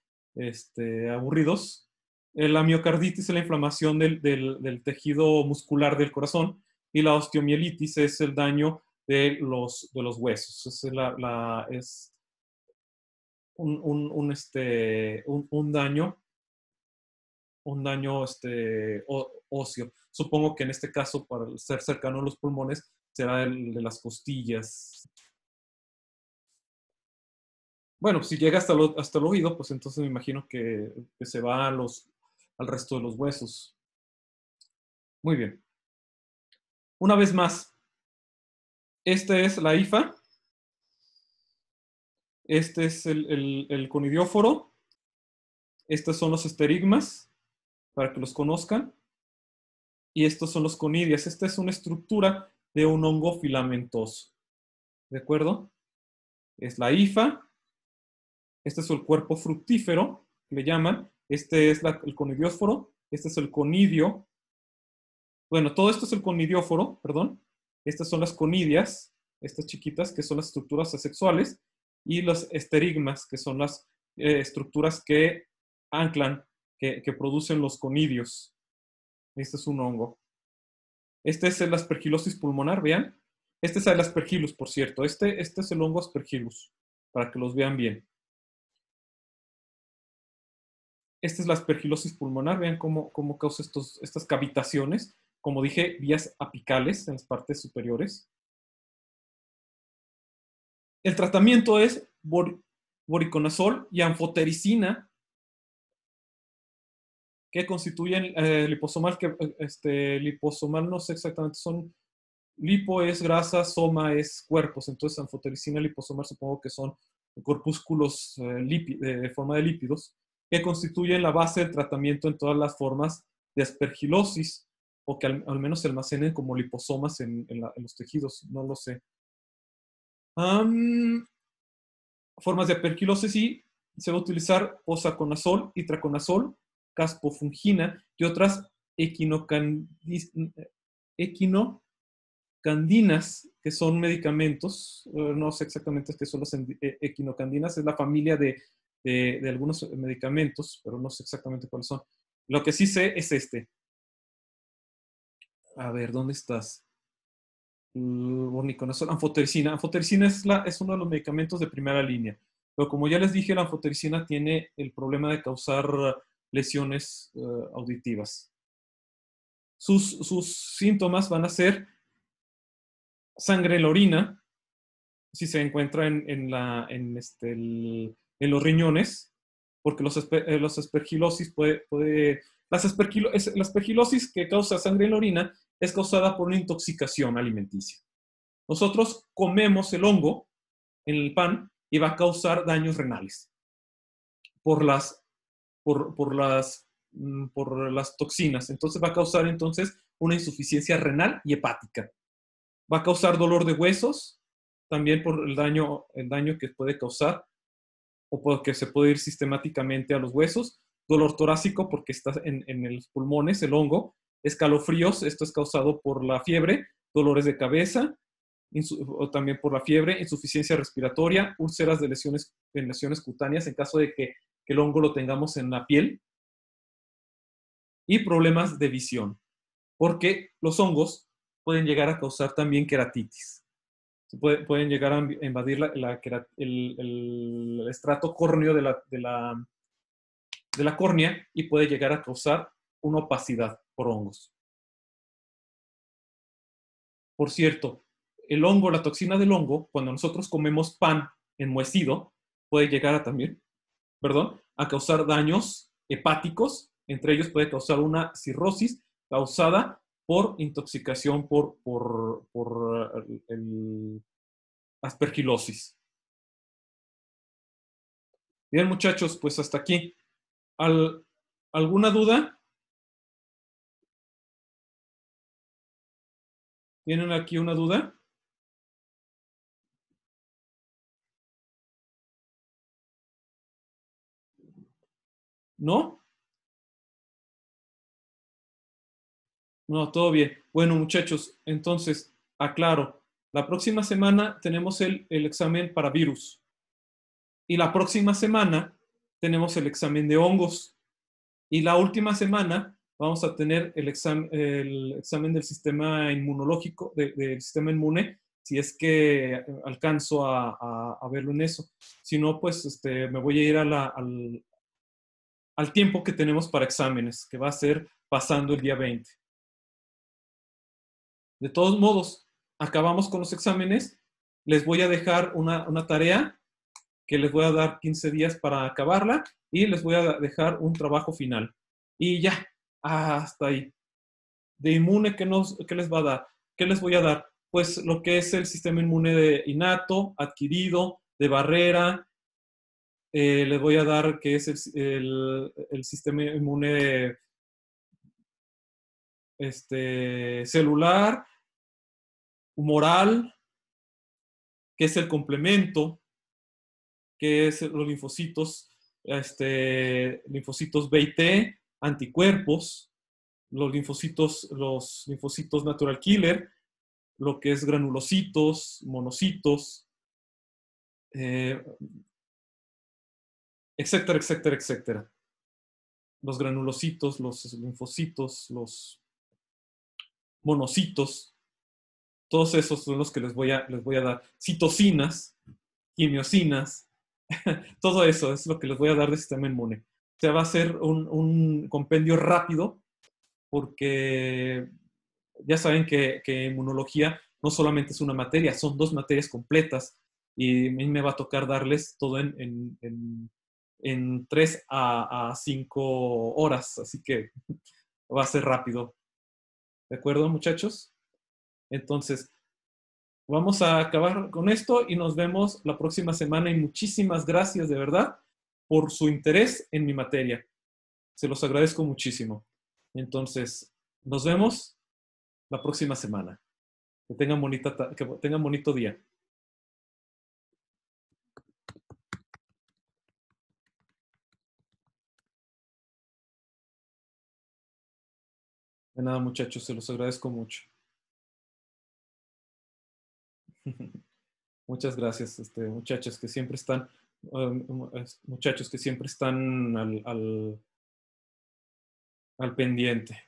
aburridos. La miocarditis es la inflamación del tejido muscular del corazón y la osteomielitis es el daño de los huesos. Es un daño un daño óseo. Supongo que en este caso, para ser cercano a los pulmones, será el de las costillas. Bueno, si llega hasta el oído, pues entonces me imagino que se va al resto de los huesos. Muy bien. Una vez más, esta es la hifa. Este es el conidióforo. Estos son los esterigmas, para que los conozcan. Y estos son los conidias. Esta es una estructura de un hongo filamentoso. ¿De acuerdo? Es la hifa. Este es el cuerpo fructífero, que le llaman. Este es el conidióforo. Este es el conidio. Bueno, todo esto es el conidióforo, perdón. Estas son las conidias, estas chiquitas, que son las estructuras asexuales. Y los esterigmas, que son las estructuras que anclan, que producen los conidios. Este es un hongo. Este es el aspergilosis pulmonar, vean. Este es el aspergillus, por cierto. Este es el hongo aspergillus, para que los vean bien. Esta es la aspergilosis pulmonar. Vean cómo causa estas cavitaciones. Como dije, vías apicales en las partes superiores. El tratamiento es voriconazol y anfotericina, que constituyen liposomal, liposomal no sé exactamente, lipo es grasa, soma es cuerpos, entonces anfotericina y liposomal supongo que son corpúsculos de forma de lípidos, que constituyen la base del tratamiento en todas las formas de aspergilosis, o que al menos se almacenen como liposomas en los tejidos, no lo sé. Formas de aspergilosis, y se va a utilizar osaconazol, itraconazol, caspofungina y otras equinocandinas, que son medicamentos. No sé exactamente qué son las equinocandinas, es la familia de algunos medicamentos, pero no sé exactamente cuáles son. Lo que sí sé es este. A ver, ¿dónde estás? Voriconazol, anfotericina. Anfotericina es uno de los medicamentos de primera línea. Pero como ya les dije, la anfotericina tiene el problema de causar lesiones auditivas. Sus síntomas van a ser sangre en la orina, si se encuentra en los riñones, porque los aspergilosis la aspergilosis que causa sangre en la orina es causada por una intoxicación alimenticia. Nosotros comemos el hongo en el pan y va a causar daños renales por las toxinas. Entonces va a causar una insuficiencia renal y hepática. Va a causar dolor de huesos, también por el daño que puede causar, o porque se puede ir sistemáticamente a los huesos. Dolor torácico, porque está en los pulmones, el hongo. Escalofríos, esto es causado por la fiebre. Dolores de cabeza, o también por la fiebre. Insuficiencia respiratoria, úlceras de lesiones cutáneas, en caso de que el hongo lo tengamos en la piel. Y problemas de visión, porque los hongos pueden llegar a causar también queratitis. Pueden llegar a invadir el estrato córneo de la córnea, y puede llegar a causar una opacidad por hongos. Por cierto, el hongo, la toxina del hongo, cuando nosotros comemos pan enmohecido, puede llegar a causar daños hepáticos. Entre ellos puede causar una cirrosis causada por intoxicación por el aspergilosis. Bien, muchachos, pues hasta aquí. ¿Alguna duda? ¿Tienen aquí una duda? ¿No? No, todo bien. Bueno, muchachos, entonces, aclaro. La próxima semana tenemos el examen para virus. Y la próxima semana tenemos el examen de hongos. Y la última semana vamos a tener el examen del sistema inmunológico, del sistema inmune, si es que alcanzo a verlo en eso. Si no, pues me voy a ir al tiempo que tenemos para exámenes, que va a ser pasando el día 20. De todos modos, acabamos con los exámenes. Les voy a dejar una tarea que les voy a dar 15 días para acabarla y les voy a dejar un trabajo final. Y ya, hasta ahí. De inmune, ¿qué les va a dar? ¿Qué les voy a dar? Pues lo que es el sistema inmune de innato, adquirido, de barrera. Les voy a dar que es el sistema inmune celular, humoral, que es el complemento, que es los linfocitos B y T, anticuerpos, los linfocitos natural killer, lo que es granulocitos, monocitos, etcétera, etcétera, etcétera. Los granulocitos, los linfocitos, los monocitos, todos esos son los que les voy a dar. Citocinas, quimiosinas, todo eso es lo que les voy a dar de sistema inmune. O sea, va a ser un compendio rápido porque ya saben que inmunología no solamente es una materia, son 2 materias completas y a mí me va a tocar darles todo en 3 a 5 horas, así que va a ser rápido. ¿De acuerdo, muchachos? Entonces, vamos a acabar con esto y nos vemos la próxima semana y muchísimas gracias de verdad por su interés en mi materia. Se los agradezco muchísimo. Entonces, nos vemos la próxima semana. Que tengan bonito día. De nada, muchachos, se los agradezco mucho. Muchas gracias, muchachos que siempre están, muchachos que siempre están al pendiente.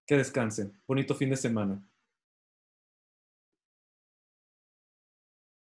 Que descansen. Bonito fin de semana.